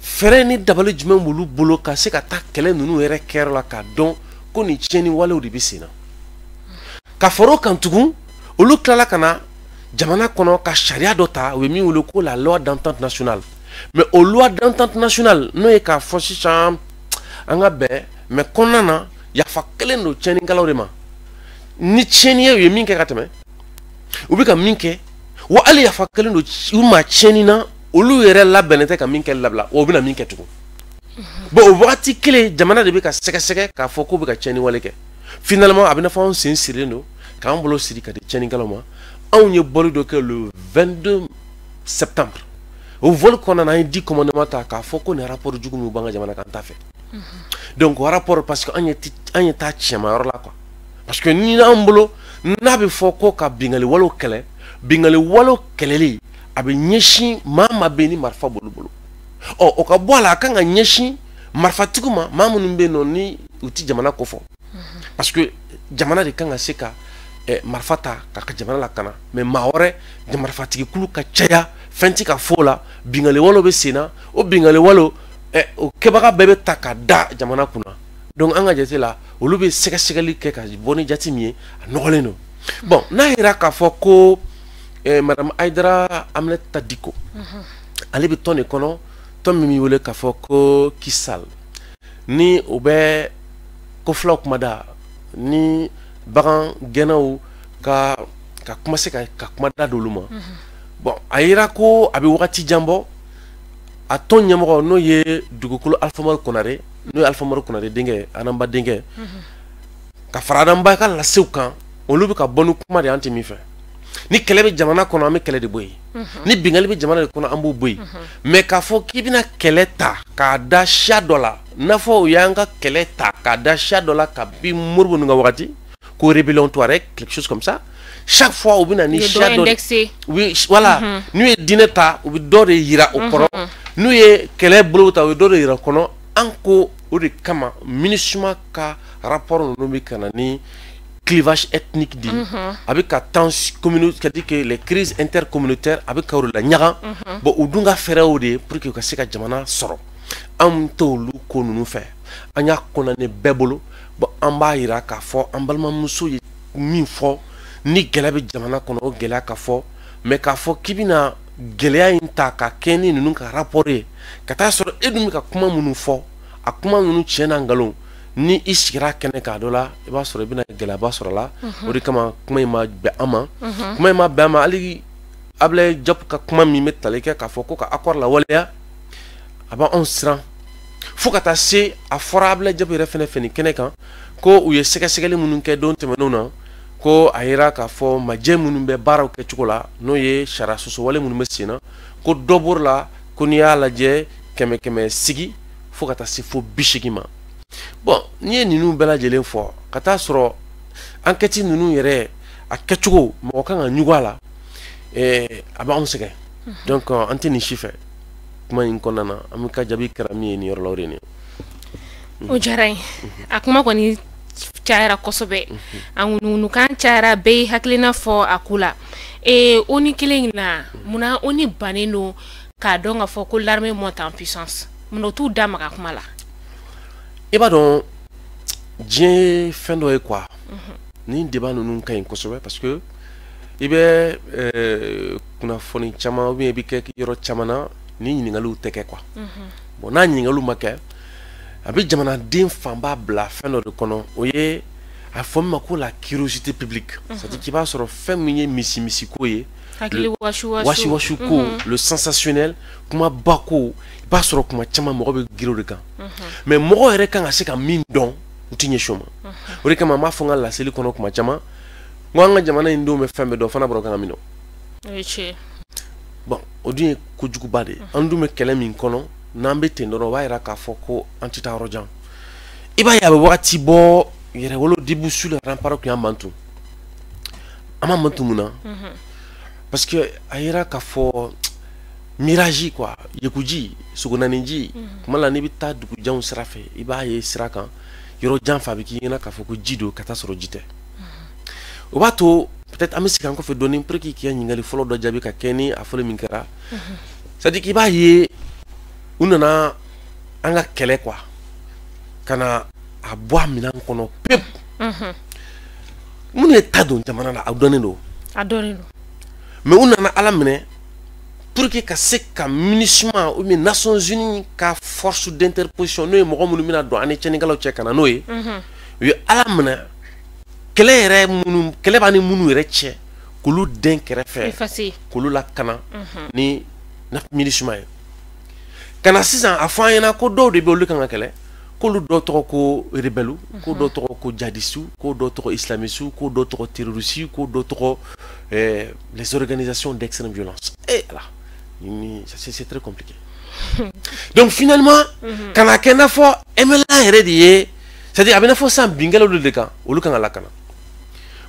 fɛɛrɛ ni dabali jumɛn b'olu bolo ka se ka taa kɛlɛ ninnu yɛrɛ kɛyɔrɔ la k'a dɔn ko nin tiɲɛni walew de bɛ sen na ka fara o kan tugun olu tilala ka na jamana kɔnɔ ka sariya dɔ ta u bɛ min wele ko la loi d'entente nationale mais o loi d'entente nationale n'o ye k'a fɔ sisan an ka bɛn mais kɔnɔna na yafa kelen don tiɲɛnikɛlaw de ma ni tiɲɛni ye u ye min kɛ ka tɛmɛ u bɛ ka min kɛ wa hali yafa kelen don u ma tiɲɛni na olu yɛrɛ labɛnnen tɛ ka min kɛ labila o bɛ na min kɛ tugun bon o wagati kelen jamana de bɛ ka sɛgɛsɛgɛ k'a fɔ k'u bɛ ka tiɲɛni wale kɛ finalement a bɛ na fɔ anw sen sirilen don k'an bolo siri ka di tiɲɛnikɛlaw ma anw ye bɔli dɔ kɛ le 22 septembre o vol kɔnɔna na an ye 10 commandement ta k'a fɔ ko nin rapport jugu min b'an ka jamana kan t'a fɛ donc o rapport parce que an ye taa tiɲɛmayɔrɔ la quoi parce que ni n'an bolo n'a bɛ fɔ ko ka bingali walew kɛlɛ bingali walew kɛlɛli a bɛ ɲɛsin maa ma bɛ ni marifa bolo bolo o ka bɔ a la a kan ka ɲɛsin marifatigiw ma maa minnu bɛ yen nɔ ni u tɛ jamana ko fɔ parce que jamana de kan ka se ka marifa ta ka jamana lakana mais maa wɛrɛ marifatigikulu ka caya fɛn tɛ ka fɔ o la bingali walew bɛ sen na o bingali walew o kɛbaga bɛɛ bɛ ta ka da jamana kunna donc an ka jate la olu bɛ sɛgɛsɛgɛli kɛ ka bɔ ni jate min ye a nɔgɔlen don bon n'a yira k'a fɔ ko madame Aïdara Aminata Dicko ale bɛ tɔn de kɔnɔ tɔn min bɛ wele k'a fɔ ko Kisal ni o bɛ ko filaw kumada ni bagan gɛnnaw ka commencer ka kumada d'olu ma bon a yira ko a bɛ wagati jan bɔ a tɔn ɲɛmɔgɔ n'o ye dugukolo Alpha Umaru Konare n'o ye Alpha Umaru Konare denkɛ Anamba denkɛ ka fara Anamba ka lasew kan olu bɛ ka bɔ ni kuma de an tɛ min fɛ ni kɛlɛ bɛ jamana kɔnɔ an bɛ kɛlɛ de bɔ yen ni bingali bɛ jamana de kɔnɔ an b'o bɔ yen mais k'a fɔ k'i bɛna kɛlɛ ta k'a da siya dɔ la n'a fɔ o y'an ka kɛlɛ ta k'a da siya dɔ la ka bin Modibo ninnu ka wagati ko rébellion Touareg quelque chose comme ça chaque fois u bɛna ni siya dɔ voilà n'u ye diinɛ ta u bɛ dɔ de yira o kɔrɔ n'u ye kɛlɛ bolo ta u ye dɔ de yira o kɔnɔ an ko o de kama MINUSMA ka rapport ninnu bɛ ka na ni clivage ethnique di avec ka tension communautaire, c'est-à-dire que les crises intercommunautaires avec ka la ɲaga bon u dun ka fɛɛrɛw de pour que u ka se ka jamana sɔrɔ an t'olu ko ninnu fɛ an y'a kɔnɔne bɛɛ bolo bon an b'a yira k'a fɔ an balimamuso ye min fɔ ni gɛlɛya bɛ jamana kɔnɔ o gɛlɛya ka fɔ mais k'a fɔ k'i bɛna gɛlɛya in ta ka kɛ ni ninnu ka rapport ye ka taa sɔrɔ e dun bɛ ka kuma minnu fɔ a kuma ninnu tiɲɛ na nkalon ni i sigira kɛnɛ k'a dɔ la i b'a sɔrɔ i bɛna gɛlɛyaba sɔrɔ la o de kama kuma in ma bɛn an ma kuma in ma bɛn an ma hali Ablaye Diop ka kuma min bɛ tali kɛ k'a fɔ ko ka accord lawaleya a b'anw siran fo ka taa se a fɔra Ablaye Diop yɛrɛ fɛnɛ fɛ nin kɛnɛ kan ko u ye sɛgɛsɛgɛli minnu kɛ don tɛmɛnenw na ko a yira k'a fɔ majɛ minnu bɛ baaraw kɛcogo la n'o ye sariya sɔsɔwale minnu bɛ sen na ko dɔ b'o la ko n'i y'a lajɛ 100 sigi fo ka taa se fo 80 ma bon n'i ye ninnu bɛɛ lajɛlen fɔ ka taa sɔrɔ enquête ninnu yɛrɛ a kɛcogo mɔgɔ kan ka ɲugu a la a b'anw sɛgɛn donc an tɛ nin si fɛ kuma in kɔnɔna na an bɛ ka jaabi kɛra min ye nin yɔrɔ la o de ye nin ye. O diyara n ye a kuma kɔni cayara kosɛbɛ a ŋunuŋunukan cayara bɛɛ ye hakilina fɔ a ko la o ni kelen in na munna o ni bannen don k'a dɔn k'a fɔ ko l'armée monte en puissance munna o t'u da maga kuma la. I b'a dɔn diɲɛ ye fɛn dɔ ye quoi ni débat ninnu ka ɲi kosɛbɛ parce que i bɛ kunnafoni caman ou bien i bɛ kɛ yɔrɔ caman na ni ɲininkaliw tɛ kɛ quoi bon n'a ɲininkaliw ma kɛ a bɛ jamanaden fanba bila fɛn dɔ de kɔnɔ o ye a fɔ min ma ko la curiosité publique c'est-à-dire k'i b'a sɔrɔ fɛn min ye misi ko ye wasi ko le sensationnel kuma ba ko i b'a sɔrɔ kuma caman mɔgɔ bɛ girin o de kan mais mɔgɔ yɛrɛ kan ka se ka min dɔn u tɛ ɲɛsin o ma o de kama n b'a fɔ n ka laseli kɔnɔ kuma caman n ko an ka jamana in denw bɛ fɛn bɛɛ dɔn fana bɔra kan ka min dɔn bon o dun ye kojuguba de ye an dun bɛ kɛlɛ min kɔnɔ n'an bɛ ten dɔrɔn o b'a yira k'a fɔ ko an tɛ taa yɔrɔ jan i b'a ye a bɛ wagati bɔ yɛrɛwolo début sur le rempart kun y'an mantu an ma mantu mun na parce que a yira k'a fɔ mirage quoi yekuji sogonaniji kuma la n'i bɛ taa dugujanw sira fɛ i b'a ye sira kan yɔrɔ jan fɛ a bɛ k'i ɲɛna k'a fɔ ko ji don ka taa sɔrɔ ji tɛ o b'a to peut-être an bɛ segin an kɔfɛ dɔɔni pour que k'i ka ɲininkali fɔlɔ dɔ jaabi ka kɛ ni a fɔli min kɛra c'est-à-dire k'i b'a ye u nana an ka kɛlɛ quoi ka na a bɔ a minɛn kɔnɔ pepu minnu ye ta don jamana la a dɔnnen don mais u nana ala minɛ pour que ka se ka MINUSMA ou bien Nations Unies ka force d'interposition n'o ye mɔgɔ minnu bɛna don an ni cɛnnikɛlaw cɛ ka na n'o ye u ye ala minɛ kɛlɛ b'a ni minnu yɛrɛ cɛ k'olu den kɛrɛfɛ k'olu lakana ni MINUSMA ye ka na sisan a fɔ an ɲɛna ko dɔw de bɛ olu kan ka kɛlɛ k'olu dɔw tɔgɔ ko rebelle ko dɔw tɔgɔ ko djihadistes ko dɔw tɔgɔ islamistes ko dɔw tɔgɔ terroristes ko dɔw tɔgɔ les organisations d'extrême violence et là c'est très compliqué donc finalement quand a kɛ i n'a fɔ MLA yɛrɛ de ye c'est-à-dire a bɛ i n'a fɔ sisan binkɛlaw de kan olu kan ka lakana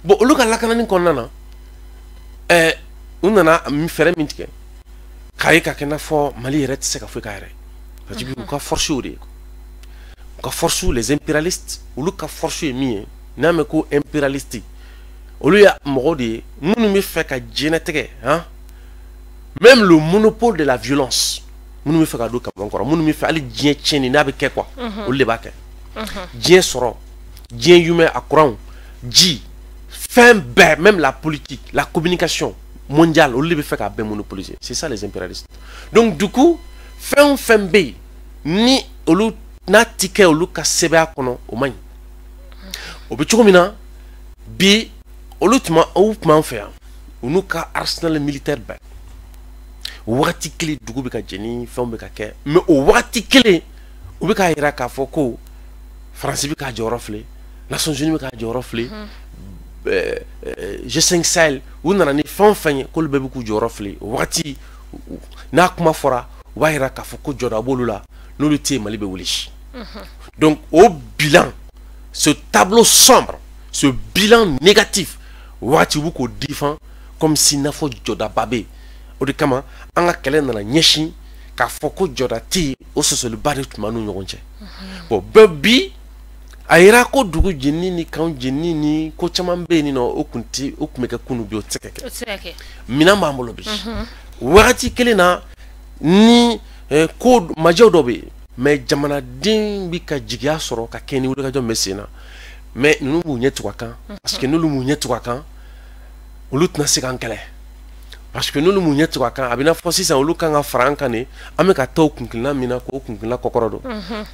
bon olu ka lakanani kɔnɔna na u nana fɛɛrɛ min tigɛ k'a ye ka kɛ i n'a fɔ Mali yɛrɛ tɛ se ka foyi k'a yɛrɛ c'est-à-dire u ka force o de ye u ka force les impérialistes olu ka force ye min ye n'a mɛn ko impérialiste olu ye mɔgɔw de ye minnu bɛ fɛ ka diɲɛlatigɛ même le monopole de la violence minnu bɛ fɛ ka don kaman kɔrɔ minnu bɛ fɛ hali diɲɛ tiɲɛni n'a bɛ kɛ quoi olu de b'a kɛ diɲɛ sɔrɔ diɲɛ humain a courant ji fɛn bɛɛ même la politique la communication mondiale olu de bɛ fɛ k'a bɛɛ monopoliser c'est ça les impérialistes donc du coup fɛn o fɛn bɛ yen ni olu n'a ti kɛ olu ka sɛbɛya kɔnɔ o man ɲi o bɛ cogo min na bi olu tun b'an fɛ yan u n'u ka arsenal militaire bɛɛ wagati kelen dugu bɛ ka jeni fɛnw bɛ ka kɛ mais o wagati kelen u bɛ k'a yira k'a fɔ ko faransi bɛ k'a jɔyɔrɔ filɛ Nations Unies bɛ k'a jɔyɔrɔ filɛ G5 Sahel u nana ni fɛn fɛn ye k'olu bɛɛ bɛ k'u jɔyɔrɔ fili o wagati n'a kuma fɔra u b'a yira k'a fɔ ko jɔda b'olu la n'olu tɛ yen Mali bɛ wuli. Donc au bilan, ce tableau sombre, ce bilan négatif, wagati u bɛ k'o défend comme si n'a fɔ jɔda ba bɛ yen o de kama an ka kɛlɛ nana ɲɛsin k'a fɔ ko jɔda tɛ yen o sɔsɔliba de tun b'an n'u ɲɔgɔn cɛ. Bon bɛɛ bi a yira ko dugu jeni ni kan jeni ni ko caman bɛ yen nɔ o tun bɛ kɛ kunu bi o tɛ se ka kɛ minɛn b'an bolo bi wagati kelen na ni ko majɛw dɔ bɛ yen mais jamanaden bɛ ka jigiya sɔrɔ ka kɛ ni wulikajɔ bɛ sen na mais ninnu b'u ɲɛ tugu a kan parce que n'olu m'u ɲɛ tugu a kan olu tɛna se k'an kɛlɛ parce que n'olu m'u ɲɛ tugu a kan a bɛ n'a fɔ sisan olu kan ka fara an kan de an bɛ ka taa o kunkilenna min na k'o kunkilenna kɔkɔrɔ don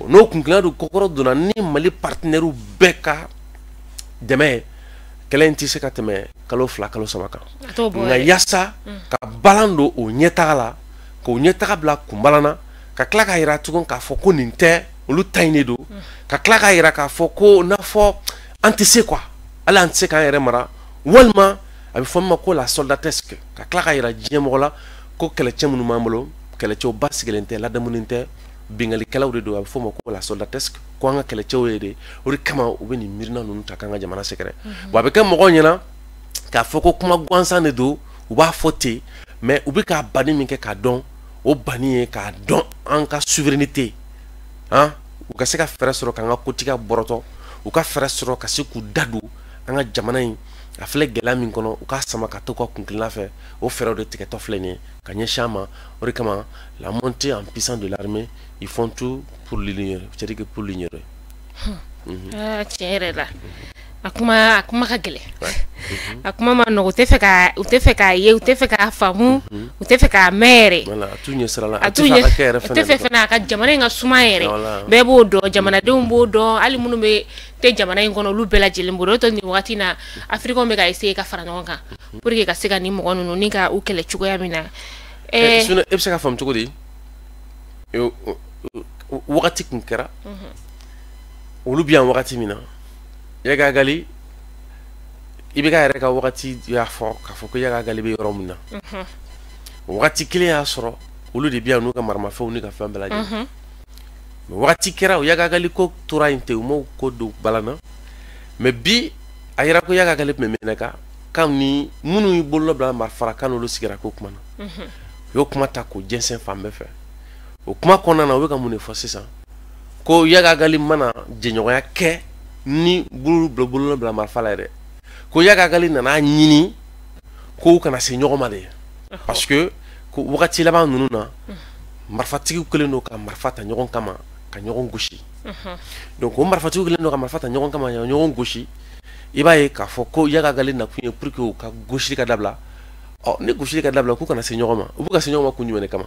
n'o kunkilenna don kɔkɔrɔ donna ni Mali partenaires bɛɛ ka dɛmɛ ye kɛlɛ in tɛ se ka tɛmɛ kalo 2 kalo 3 kan nka yaasa ka balan don o ɲɛtaga la k'o ɲɛtaga bila kunbalan na ka tila k'a yira tugun k'a fɔ ko nin tɛ olu ta in de don ka tila k'a yira k'a fɔ ko n'a fɔ an tɛ se quoi hali an tɛ se k'an yɛrɛ mara walima a bɛ fɔ min ma ko la soldatesque ka tila k'a yira diɲɛ mɔgɔ la ko kɛlɛcɛ minnu b'an bolo kɛlɛcɛw basigilen tɛ ladamunen tɛ bingalikɛlaw de don a bɛ fɔ o ma ko la soldatesque ko an ka kɛlɛcɛw ye de o de kama u bɛ nin miirina ninnu ta k'an ka jamana sɛgɛrɛ bon a bɛ kɛ mɔgɔw ɲɛna k'a fɔ ko kuma gansan de don u b'a fɔ ten mais u bɛ k'a banni min kɛ k'a dɔn o banni ye k'a dɔn an ka souveraineté han u ka se ka fɛɛrɛ sɔrɔ k'an ka kotigiya bɔrɔtɔ u ka fɛɛrɛ sɔrɔ ka se k'u da don an ka jamana in a filɛ gɛlɛya min kɔnɔ u ka sama ka to ka kunkilenna fɛ o fɛɛrɛw de tigɛtɔ filɛ nin ye ka ɲɛsin an ma o de kama la montée en puissance de l'armée ils font tout pour l'ignorer c'est-à-dire que pour l'ignorer. Tiɲɛ yɛrɛ la a kuma ka gɛlɛn a kuma ma nɔgɔ u tɛ fɛ k'a ye u tɛ fɛ k'a faamu u tɛ fɛ k'a mɛn yɛrɛ a t'u ɲɛ sira la a t'u tɛ fɛ fana a ka jamana in ka suma yɛrɛ bɛɛ b'o dɔn jamanadenw b'o dɔn hali minnu bɛ tɛ jamana in kɔnɔ olu bɛɛ lajɛlen bolo o to nin wagati na Africains bɛ ka essayer ka fara ɲɔgɔn kan pour que ka se ka nin mɔgɔ ninnu ni ka u kɛlɛ cogoya min na e bɛ se ka faamu cogo di wagati kun kɛra olu bɛ yan wagati min na Yaga Gali i bɛ ka yɛrɛ ka wagati y'a fɔ k'a fɔ ko Yaga Gali bɛ yɔrɔ min na wagati kelen y'a sɔrɔ olu de bɛ yan n'u ka maramafɛnw ni ka fɛn bɛɛ lajɛlen wagati kɛra o Yaga Gali ko tora yen ten u m'o ko don balan na mais bi a yira ko Yaga Gali tun bɛ minɛ kan ni minnu y'i bolo bila marifara kan n'olu sigira ko kuma na u y'o kuma ta k'o jɛnsɛn fan bɛɛ fɛ o kuma kɔnɔna na u bɛ ka mun de fɔ sisan ko Yaga Gali mana jɛɲɔgɔnya kɛ ni bolo bila marifa la yɛrɛ ko Yaga Gali nana ɲini ko u kana se ɲɔgɔn ma de parce que ko wagati laban ninnu na marifatigiw kɛlen don ka marifa ta ɲɔgɔn kama ka ɲɔgɔn gosi donc o marifatigiw kɛlen don ka marifa ta ɲɔgɔn kama ka ɲɔgɔn gosi i b'a ye k'a fɔ ko Yaga Gali nakun ye pour que u ka gosili ka dabila ni gosili ka dabila k'u kana se ɲɔgɔn ma u bɛ ka se ɲɔgɔn ma kun jumɛn de kama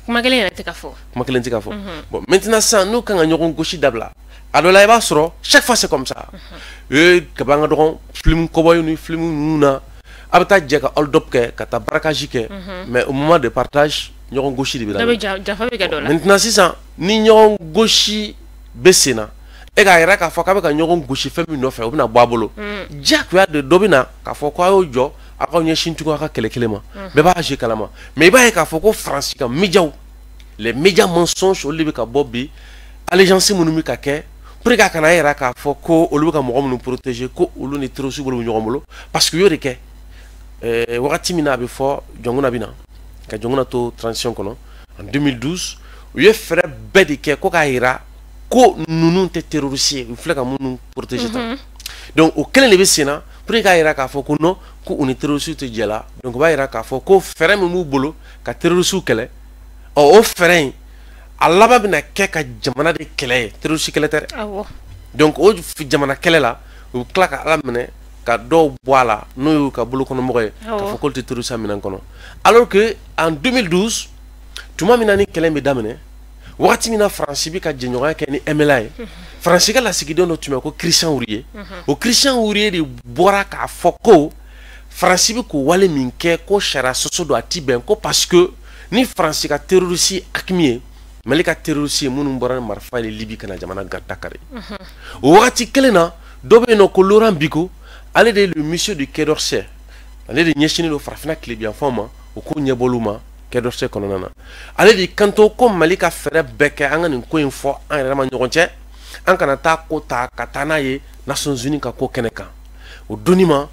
kuma kelen yɛrɛ tɛ ka fɔ kuma kelen tɛ ka fɔ bon maintenant sisan n'u kan ka ɲɔgɔn gosi dabila a dɔ la i b'a sɔrɔ chaque fois c'est comme ça ka b'an ka dɔgɔn film kɔbɔyi ni film ninnu na a bɛ taa jɛ ka hold up kɛ ka taa barakage kɛ mais au moment de partage ɲɔgɔn gosi de bɛ la maintenant sisan ni ɲɔgɔn gosi bɛ sen na e k'a yɛrɛ k'a fɔ k'a bɛ ka ɲɔgɔn gosi fɛn min nɔfɛ o bɛna bɔ a bolo diyagoya de dɔ bɛ na k'a fɔ k'a y'o jɔ a k'aw ɲɛsin tugun a ka kɛlɛ kelen ma bɛɛ b'a jouer kalama mais i b'a ye k'a fɔ ko Faransi ka médiaw les médias mensonges olu de bɛ ka bɔ bi allégeance minnu bɛ ka kɛ pour que a kana yɛrɛ k'a fɔ ko olu bɛ ka mɔgɔ minnu protéger ko olu ni terroristes bolo bɛ ɲɔgɔn bolo parce que u y'o de kɛ wagati min na a bɛ fɔ jɔnkuna bɛ na ka jɔnkuna to transition kɔnɔ en 2012 u ye fɛɛrɛ bɛɛ de kɛ ko k'a yira ko ninnu tɛ terroriste ye u filɛ ka minnu protéger tan donc o kelen de bɛ sen na pour que k'a yira k'a fɔ ko non ko u ni terroristes tɛ jɛ la donc u b'a yira k'a fɔ ko fɛɛrɛ min b'u bolo ka terroristes kɛlɛ o fɛɛrɛ in a laban bɛna kɛ ka jamana de kɛlɛ ye terroriste kɛlɛ tɛ dɛ donc o jamana kɛlɛ la u bɛ tila ka ala minɛ ka dɔw bɔ a la n'o y'u ka bolokɔnɔmɔgɔ ye k'a fɔ k'olu tɛ terroriste minɛn kɔnɔ alors que en 2012 tuma min na ni kɛlɛ in bɛ daminɛ wagati min na Faransi bɛ ka jɛɲɔgɔnya kɛ ni MLA ye Faransi ka lasigidenw dɔ tun bɛ ko Christian Ourier o Christian Ourier de bɔra k'a fɔ ko Faransi bɛ k'o wale min kɛ ko sariya sɔsɔ don a ti bɛn ko parce que ni Faransi ka terroriste hakimi ye Mali ka terroriste minnu bɔra ni marifa ye Libi kana jamana dakari o wagati kelen na dɔ bɛ yen nɔ ko Laurent Gbagbo ale de le monsieur de Quai d'Orsay ale de ɲɛsini do farafina tilebiyanfanw ma o ko ɲɛbɔlu ma Quai d'Orsay kɔnɔna na ale de kanto ko Mali ka fɛrɛ bɛɛ kɛ an ka nin ko in fɔ an yɛrɛ ma ɲɔgɔn cɛ an kana taa ko ta ka taa n'a ye Nations Unies ka ko kɛnɛ kan o donni ma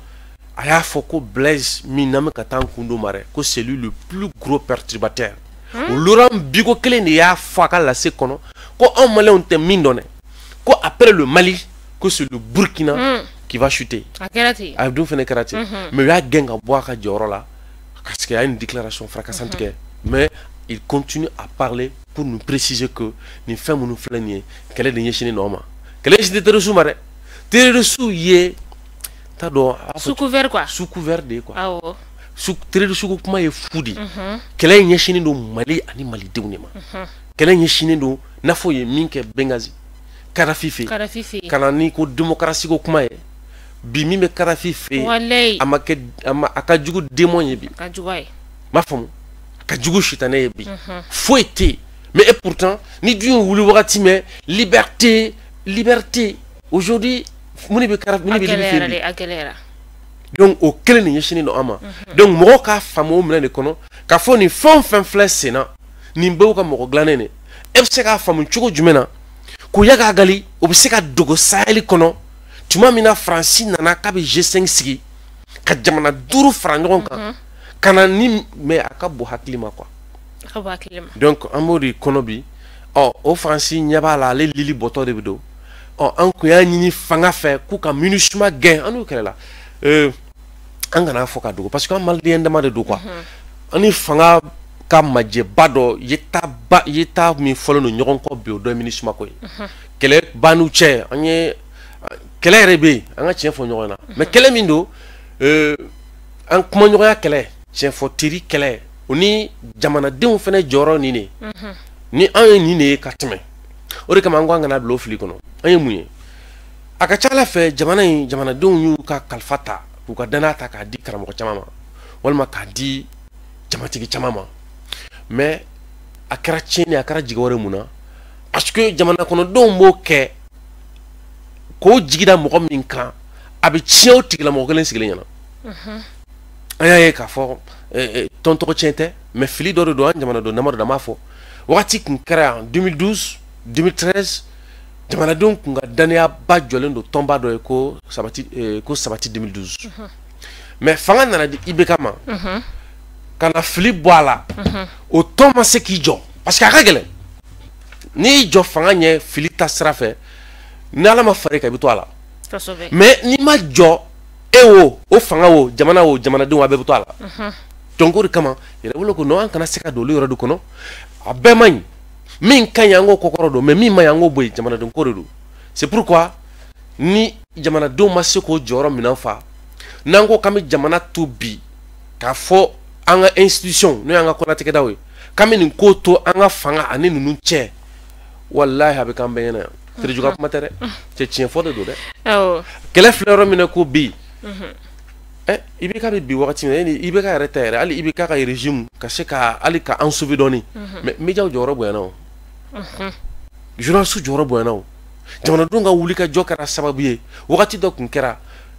a y'a fɔ ko Blaise min n'an bɛ ka taa an kun d'o ma dɛ ko c'est lui le plus gros perturbateur o Laurent Bigo kelen de y'a fɔ a ka lase kɔnɔ ko anw maliyɛnw tɛ min dɔn dɛ ko après le Mali que c'est le Burkina qui va chuter. A dun fɛnɛ kɛra ten mais u y'a gɛn ka bɔ a ka jɔyɔrɔ la parce qu'il y a une déclaration fracassante kɛ mais il continue à parler pour nous préciser que nin fɛn minnu filɛ nin ye kɛlɛ de ɲɛsinnen don ma kɛlɛ ɲɛsinnen tɛ terroriste ma dɛ terroriste ye t'a dɔn sous couvert quoi sous couvert de quoi awɔ terroriste ko kuma ye fu de kɛlɛ ɲɛsinnen don Mali ani malidenw de ma kɛlɛ ɲɛsinnen don n'a fɔ ye min kɛ Benghazi Kadhafi fɛ ka na ni ko démocratie ko kuma ye bi min bɛ Kadhafi fɛ a ka jugu démon ye bi m'a faamu a ka jugu sitanɛ ye bi foyi tɛ yen mais et pourtant ni dun ye wuli wagati mɛn liberté aujourd'hui mun de bɛ Kadhafi mun de bɛ Libi fɛ bi donc o kelen de ɲɛsinnen don an ma donc mɔgɔw k'a faamu o minɛn de kɔnɔ k'a fɔ nin fɛn o fɛn filɛ sen na nin bɛɛ y'u ka mɔgɔ dilannen de e bɛ se k'a faamu cogo jumɛn na ko yaga gali o bɛ se ka dogo Sahel kɔnɔ tuma min na Faransi nana k'a bɛ G5 sigi ka jamana 5 fara ɲɔgɔn kan ka na ni mais a ka bon hakili ma quoi donc an b'o de kɔnɔ bi o Faransi ɲɛ b'a la ale lili bɔtɔ de bɛ don an kun y'a ɲini fanga fɛ k'u ka MINUSMA gɛn an n'o kɛlɛla an kana fɔ ka dogo parce que an maliyɛn dama de don quoi an ni fanga ka majɛba dɔ yeta min fɔlen don ɲɔgɔn kɔ bi o dɔ ye MINUSMA ko ye kɛlɛ banniw cɛ an ye kɛlɛ yɛrɛ bɛ yen an ka tiɲɛ fɔ ɲɔgɔn na mais kɛlɛ min don an kumaɲɔgɔnya kɛlɛ tiɲɛ fɔ teri kɛlɛ o ni jamanadenw fɛnɛ jɔyɔrɔ nin de ni an ye nin de ye ka tɛmɛ o de kama an ko an kana bila o fili kɔnɔ an ye mun ye a ka ca Ala fɛ jamanadenw y'u ka kalifa ta k'u ka danaya ta k'a di karamɔgɔ caman ma walima k'a di jamatigi caman ma mais a kɛra tiɲɛni a kɛra jigi wɛrɛ mun na parce que jamana kɔnɔdenw b'o kɛ k'o jigida mɔgɔ min kan a bɛ tiɲɛ o tigilamɔgɔ kelen sigilen ɲɛna an y'a ye k'a fɔ tɔn tɔgɔ tiɲɛ tɛ mais fili dɔ de don an jamanadenw dama dɔ m'a fɔ wagati kun kɛra yan 2012 2013 jamanadenw kun ka danayaba jɔlen don tɔnba dɔ ye ko sabati 2012 mais fanga nana di IBK ma ka na fili bɔ a la o tɔn ma se k'i jɔ parce que a ka gɛlɛn n'i jɔ fanga ɲɛ fili ta sira fɛ ni Ala ma far'i kan i bɛ to a la mais n'i ma jɔ e o fanga o jamanadenw a bɛɛ bɛ to a la donc o de kama yɛrɛ bolo ko non an kana se ka don olu yɔrɔ de kɔnɔ a bɛɛ man ɲi min ka ɲi an k'o kɔkɔrɔ don mais min man ɲi an k'o bɔ yen jamanaden ko de don c'est pourquoi ni jamanadenw ma se k'o jɔyɔrɔ minɛn fa n'an ko k'an bɛ jamana to bi k'a fɔ an ka institution n'o y'an ka kɔnɔnatigɛdaw ye k'an bɛ nin ko to an ka fanga ani ninnu cɛ walahi a bɛ k'an bɛɛ ɲɛna yan terijuga kuma tɛ dɛ cɛ tiɲɛ fɔ de don dɛ kɛlɛ filɛ yɔrɔ min na ko bi IBK bɛ bi wagati min na IBK yɛrɛ tɛ yɛrɛ hali IBK ka régime ka se ka hali ka an sauver dɔɔni mais médiaw jɔyɔrɔ bonyana o journalistes jɔyɔrɔ bonyana o jamanadenw ka wuli ka jɔ kɛra sababu ye wagati dɔ kun kɛra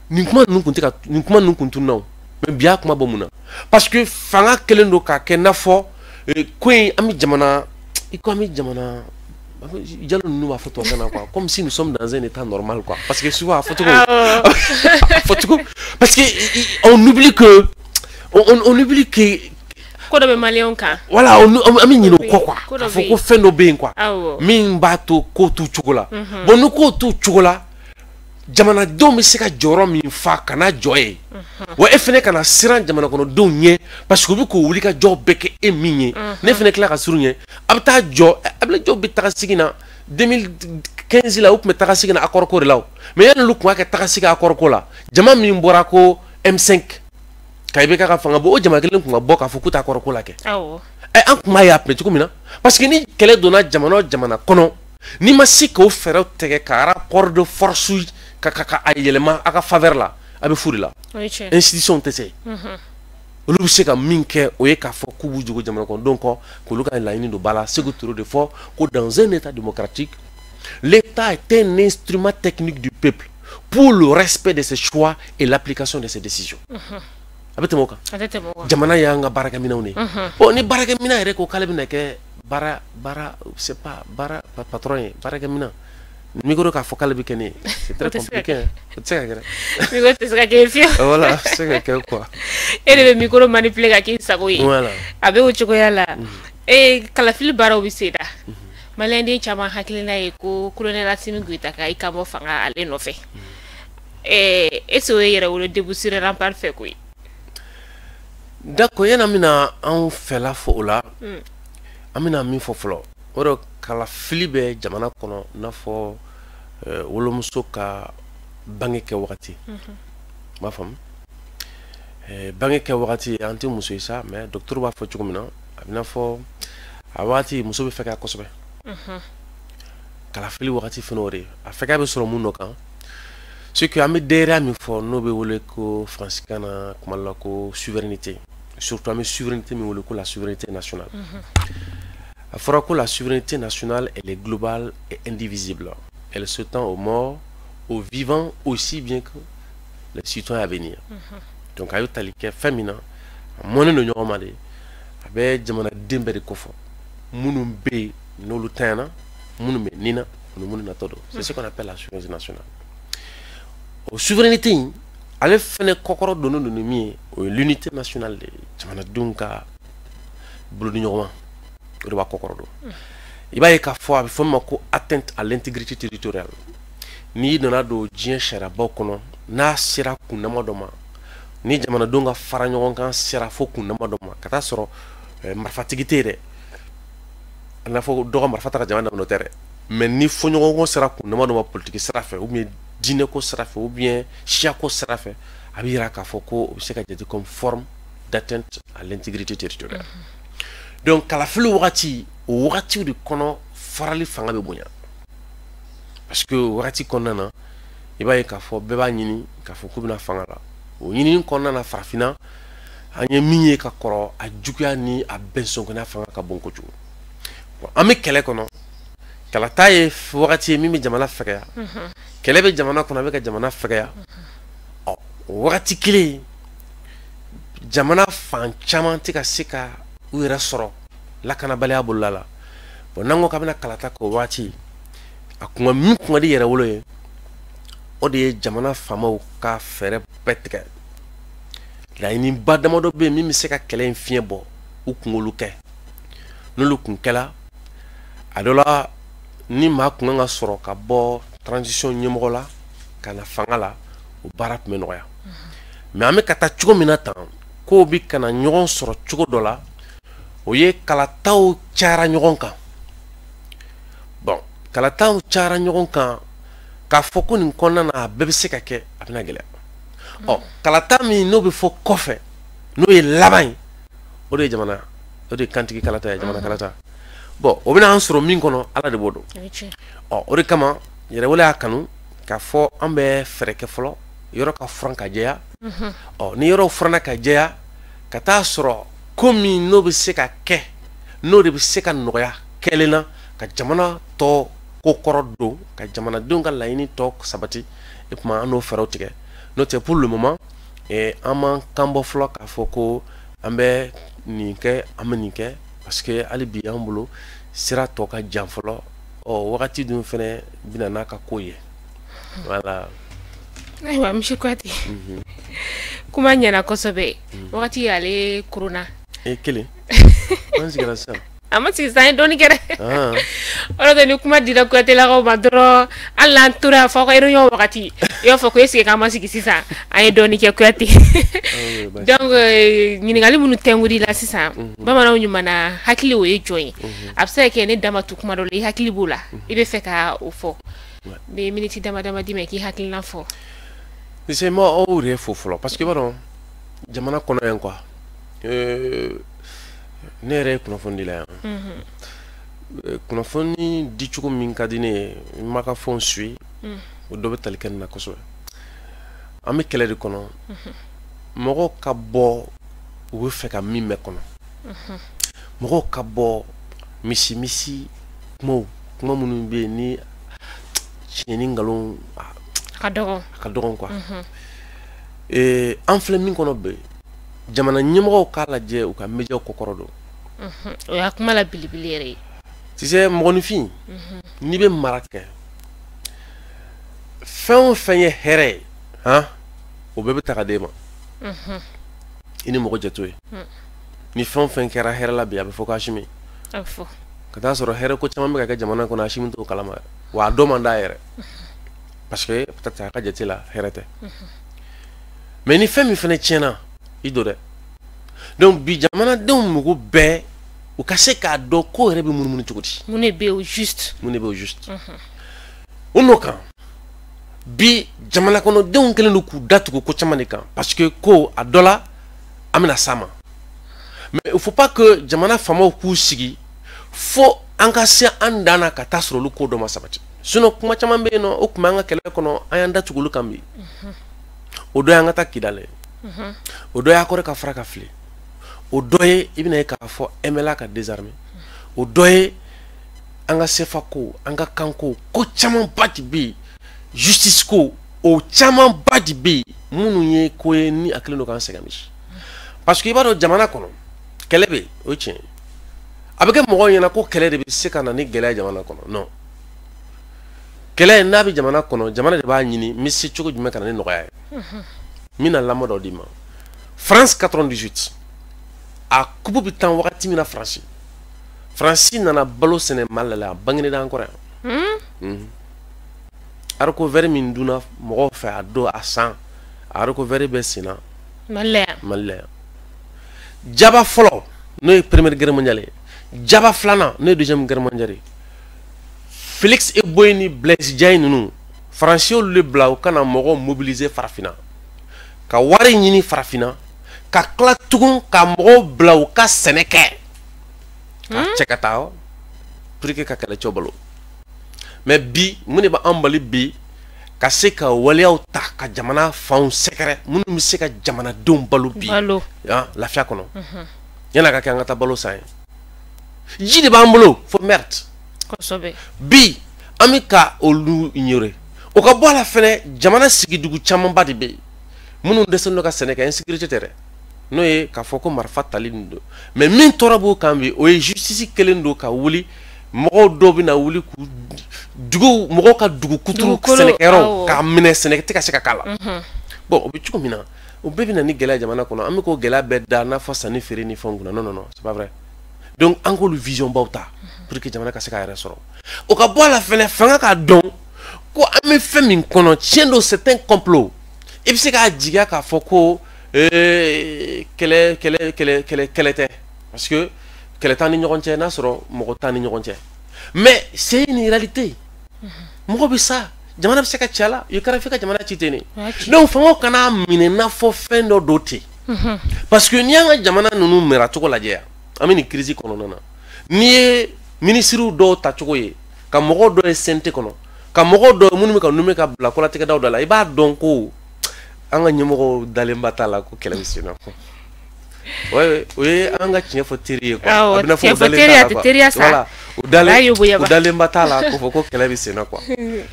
nin kuma ninnu kun tununa o mais bi a kuma bɔ mun na parce que fanga kɛlen don k'a kɛ n'a fɔ ko in an bɛ jamana i ko an bɛ jamana Diallo nous va faire quoi comme si nous sommes dans un état normal quoi parce que souvent à photo parce que on oublie que on oublie que ko dɔ bɛ maliyɛnw kan voilà an bɛ ɲinɛ o kɔ quoi k'a fɔ ko fɛn dɔ bɛ yen quoi min b'a to ko t'u cogo la bon ni ko t'u cogo la jamanadenw bɛ se ka jɔyɔrɔ min fa kana jɔ ye wa e fɛnɛ kana siran jamana kɔnɔdenw ɲɛ parce que u bɛ k'o wuli ka jɔ bɛɛ kɛ e min ye ne fɛnɛ tila ka surun ɲɛ a bɛ taa jɔ Ablaye bɛ taga sigi na 2015 la u tun bɛ taga sigi na accord ko de la o mais yanni olu tun b'a kɛ taga sigi accord ko la jama min bɔra ko M5 ka IBK ka fanga bɔ o jama kelen tun ka bɔ k'a fɔ k'u t'a accord ko la kɛ an tun b'a ye a tun bɛ cogo min na parce que ni kɛlɛ donna jamana o jamana kɔnɔ n'i ma se k'o fɛɛrɛw tigɛ ka rapport de force ka a yɛlɛma a ka faveur la a bɛ fu de la institution tɛ se olu bɛ se ka min kɛ o ye k'a fɔ k'u b'u jogo jamana kɔnɔdenw kɔ k'olu ka laɲini don ba la Sékou Touré de fɔ ko dans un état démocratique l'état est un instrument technique du peuple pour le respect de ses choix et l'application de ses décisions. Abetemoka. Jamana yanga baraka minauni. Oh ni baraka mina ere ko kala bina ke bara c'est pas bara patron baraka mina. Micro ka focal bi kene. C'est très compliqué. C'est ça. Micro c'est ça que fio. Voilà, c'est que quoi. Et le micro manipuler ka ki sagoyi. Voilà. Abe o chiko yala. E kala fil bara o biseda. Malende chama hakilina e ko colonel Assimi Goïta ka ikamo fanga ale no fe. Eso yere wolo déboussir rempart fait quoi. D'accord, yana mina an fela fo la. Amina min fo folo. Oro kala filibe jamana kono na fo wolomuso ka bange ke wakati. Ma fam. Bange ke wakati anti muso isa mais docteur wa fo chukumina abina fo awati muso be feka kosobe. Kala fili wakati fenore afeka be soro mun no kan. Ce que ami dera mi fo no be wole ko franciscana kuma la ko souveraineté. Surtout ami souveraineté mi wole ko la souveraineté nationale. A fera que la souveraineté nationale elle est globale et indivisible. Elle s'étend aux morts, aux vivants aussi bien que les citoyens à venir. Donc ayo talike féminin moné no nyomade abe jamana dembe de kofo. Munu be no lutana, munu me nina, munu na todo. C'est ce qu'on appelle la souveraineté nationale. Au souveraineté, elle fait kokoro dono no mi l'unité nationale de jamana dunka bulu nyoma. Il va y avoir une atteinte à l'intégrité territoriale. Ni donna do djien shara bokono na sira kunama doma ni jamana donga faranyo kan sira fo kunama doma kata soro marfatigité de na fo do marfata jamana no tere mais ni fo nyogo sira kunama doma politique sira fe ou bien dine ko sira fe ou bien chia ko sira fe abira ka fo ko se ka jeti comme forme d'atteinte à l'intégrité territoriale. Donc kala fulu wakati de kono farali fanga be bonya parce que wakati konna il va y kafo beba nyini kafo kubina fanga la o nyini konna na farafina anye minye ka koro a jukuya ni a benson kona fanga ka bonko ju ame kele kono kala taye wakati mimi jamana fekaya kele be jamana kono be ka jamana fekaya o wakati kile jamana fan chama tika sika u yɛrɛ sɔrɔ lakanabaliya bolola la bon nango kabina kalata ko waati a kuma min kuma di yɛrɛ wolo ye o de ye jamana faamaw ka fɛɛrɛ bɛɛ tigɛ laɲiniba damadɔ bɛ yen min bɛ se ka kɛlɛ in fiɲɛ bɔ u kunkolo kɛ n'olu kun kɛla a dɔ la ni maa kun kan ka sɔrɔ ka bɔ transition ɲɛmɔgɔ la ka na fanga la o baara tun bɛ nɔgɔya mais an bɛ ka taa cogo min na tan k'o bɛ kana ɲɔgɔn sɔrɔ cogo dɔ la o ye kalataw cara ɲɔgɔn kan bon kalataw cara ɲɔgɔn kan k'a fɔ ko nin kɔnɔna na a bɛɛ bɛ se ka kɛ a bɛna gɛlɛya kalata min n'o bɛ fɔ kɔfɛ n'o ye laban ye o de ye jamana o de ye kantigi kalata ye jamana kalata bon o bɛna an sɔrɔ min kɔnɔ ala de b'o dɔn o de kama yɛrɛwolo y'a kanu k'a fɔ an bɛ fɛɛrɛ kɛ fɔlɔ yɔrɔ ka furan ka jɛya ni yɔrɔ furanna ka jɛya ka taa sɔrɔ komi n'o bɛ se ka kɛ n'o de bɛ se ka nɔgɔya kɛlen na ka jamana tɔ ko kɔrɔ don ka jamanadenw ka laɲini tɔ sabati et puis an n'o fɛɛrɛw tigɛ n'o tɛ pour le moment an m'an kan bɔ fɔlɔ k'a fɔ ko an bɛ nin kɛ an bɛ nin kɛ parce que hali bi an bolo sira tɔ ka jan fɔlɔ wagati dun fɛnɛ bɛna n'a ka ko ye voilà. Ayiwa Monsieur Kouyaté kuma ɲɛna kosɛbɛ wagati y'ale korona kelen an sigira sisan a ma sigi sisan an ye dɔɔni kɛ dɛ o de ni kuma dira Kouyaté-lakaw ma dɔrɔn hali n'an tora fɔ ka réunion wagati i b'a fɔ ko est-ce que k'an ma sigi sisan an ye dɔɔni kɛ Kouyaté donc ɲininkali minnu tɛnkuri la sisan bamananw ɲumana hakili o ye jɔn ye a bɛ se ka kɛ ne dama tu kuma dɔ la i hakili b'o la i bɛ fɛ ka o fɔ mais miniti dama dama di ma k'i hakilina fɔ. C'est moi au refo folo parce que bon jamana kono en quoi ne re kunnafoni la kunnafoni di chuko min kadine maka fon sui o do betal ken na koso ami kele de kono mogo ka bo o fe ka mi me kono mogo ka bo misi mo munu be ni cheni ngalon ka dɔgɔn quoi an filɛ min kɔnɔ bɛ jamana ɲɛmɔgɔw k'a lajɛ u ka médiaw kɔkɔrɔ don o y'a kuma la bilibili yɛrɛ ye tu sais mɔgɔninfin n'i bɛ mara kɛ fɛn o fɛn ye hɛrɛ ye o bɛɛ bɛ ta ka d'e ma i ni mɔgɔ jɛ t'o ye ni fɛn o fɛn kɛra hɛrɛ la bi a bɛ fɔ ko Asimi ka taa sɔrɔ hɛrɛ ko caman bɛ ka kɛ jamana kɔnɔ Asimi t'o kalama wa a dɔ man d'a yɛrɛ parce que peut-être a ka jate la hɛrɛ tɛ mais ni fɛn min fɛnɛ tiɲɛna i do dɛ donc bi jamanadenw mugu bɛɛ u ka se k'a dɔn ko yɛrɛ bɛ munumunu cogo di mun de bɛ yen o juste o n'o kan bi jamana kɔnɔdenw kɛlen don k'u datugu ko caman de kan parce que ko a dɔ la an bɛna s'a ma mais il faut pas que jamana faamaw k'u sigi fo an ka se an dan na ka taa sɔrɔ olu ko dɔ ma sabati sinon kuma caman bɛ yen nɔ o tuma an ka kɛlɛ kɔnɔ an y'an datugu olu kan bi o dɔ ye an ka taa Kidale o dɔ ye Akɔrɛ ka fara ka fili o dɔ ye i bɛna ye k'a fɔ MLA ka désarmer o dɔ ye an ka CFA ko an ka kanko ko caman ba de bɛ yen justice ko o caman ba de bɛ yen minnu ye ko ye ni a kɛlen don k'an sɛgɛn misi parce que i b'a dɔn jamana kɔnɔ kɛlɛ bɛ yen o ye tiɲɛ ye a bɛ kɛ mɔgɔw ɲɛna ko kɛlɛ de bɛ se ka na ni gɛlɛya jamana kɔnɔ non kɛlɛ n'a bɛ jamana kɔnɔ jamana de b'a ɲini n bɛ se cogo jumɛn ka na ni nɔgɔya ye n bɛna lamɔ dɔ d'i ma France 98 a kubu bɛ tan wagati min na Faransi nana balo sɛnɛ Mali la a bangena an kɔrɔ yan haricot vert min dunna mɔgɔw fɛ a don a san haricot vert bɛ sen na Mali la yan jaba fɔlɔ n'o ye première guerre mondiale jaba filanan n'o ye deuxième guerre mondiale Félix Eboye ni Blaise Diagne ninnu Faransi y'olu de bila u kana mɔgɔw mobiliser farafinna ka wari ɲini farafinna ka tila tugun ka mɔgɔw bila u ka sɛnɛ kɛ ka cɛ ka taa pour que ka kɛlɛcɛw balo mais bi mun de b'an bali bi ka se ka waleyaw ta ka jamana fanw sɛgɛrɛ minnu bɛ se ka jamanadenw balo bi lafiya kɔnɔ yan'a ka kɛ an ka taa balo san ye ji de b'an bolo fo merde bi an bɛ ka olu ignorer o ka bɔ a la fɛnɛ jamana sigidugu camanba de bɛ yen minnu dɛsɛlen don ka sɛnɛ kɛ insécurité tɛ dɛ n'o ye k'a fɔ ko marifa tali nin don mais min tɔɔrɔ b'o kan bi o ye justice kelen don ka wuli mɔgɔw dɔw bɛ na wuli k'u dugu mɔgɔw ka dugu kuturu sɛnɛkɛyɔrɔ k'a minɛ sɛnɛ tɛ ka se ka k'a la bon o bɛ cogo min na o bɛɛ bɛ na ni gɛlɛya jamana kɔnɔ an bɛ k'o gɛlɛya bɛɛ da n'a fɔ sanni feere ni fɛnw kunna non c'est pas vrai donc an k'olu vision baw ta pour que jamana ka se k'a yɛrɛ sɔrɔ o ka bɔ a la fɛnɛ fanga k'a dɔn ko an bɛ fɛn min kɔnɔ tiɲɛ don c'est un complot i bɛ se k'a jigiya k'a fɔ ko kɛlɛ tɛ parce que kɛlɛ t'an ni ɲɔgɔn cɛ n'a sɔrɔ mɔgɔ t'an ni ɲɔgɔn cɛ mais c'est une réalité mɔgɔ bɛ sa jamana bɛ se ka ci a la i kɛra f'i ka jamana ci ten de donc fangaw kana minɛ n'a fɔ fɛn dɔ don ten parce que n'i y'an ka jamana ninnu mara cogo lajɛ yan an bɛ nin crise kɔnɔna na n'i ye minisiriw dɔw ta cogo ye ka mɔgɔw dɔ ye CNT kɔnɔ ka mɔgɔw dɔ minnu bɛ ka numɛ ka bila kɔlatigɛdaw da la i b'a dɔn ko an ka ɲɛmɔgɔw dalenba t'a la ko kɛlɛ bɛ sen na quoi o ye an ka tiɲɛ fɔ teri ye quoi a bɛna fɔ o dalenba t'a la ko fɔ ko kɛlɛ bɛ sen na quoi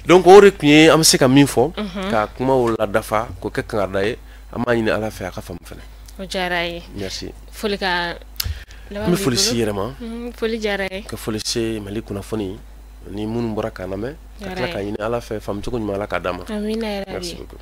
donc o de tun ye an bɛ se ka min fɔ ka kumaw ladafa k'o kɛ kangarida ye an b'a ɲini ala fɛ a ka faamu fɛnɛ o diyara ye merci foli ka n bɛ foli si yɛrɛ ma foli diyara ye ka foli se Mali kunnafoni ni minnu bɔra k'an lamɛn ka tila k'a ɲini ala fɛ faamu cogo ɲuman ala k'a d'a ma merci beaucoup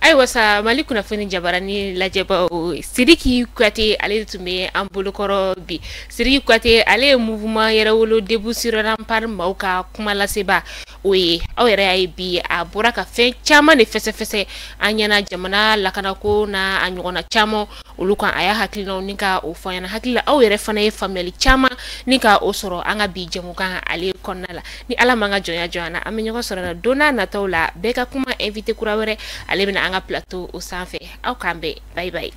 ayiwa sa Mali kunnafoni jabaranin lajɛbaw Sidiki Kuyate ale tun bɛ an bolokɔrɔ bi Sidiki Kuyate ale ye mouvement yɛrɛwolo debout sur rempart maaw ka kuma laseba o ye aw yɛrɛ y'a ye bi a bɔra ka fɛn caman de fɛsɛfɛsɛ an ɲɛna jamana lakanako n'a a ɲɔgɔnna caman olu kan a y'a hakilinaw ni ka o fɔ an ɲɛna hakili la aw yɛrɛ fana ye faamuyali caman ni ka o sɔrɔ an ka bi jɛmukan ale kɔnɔna la ni ala m'an ka jɔnya jɔnya na an bɛ ɲɔgɔn sɔrɔ don n'a nataw la bɛɛ ka kuma invité kura wɛrɛ ale bɛna an ka plateau o sanfɛ aw k'an bɛn bye bye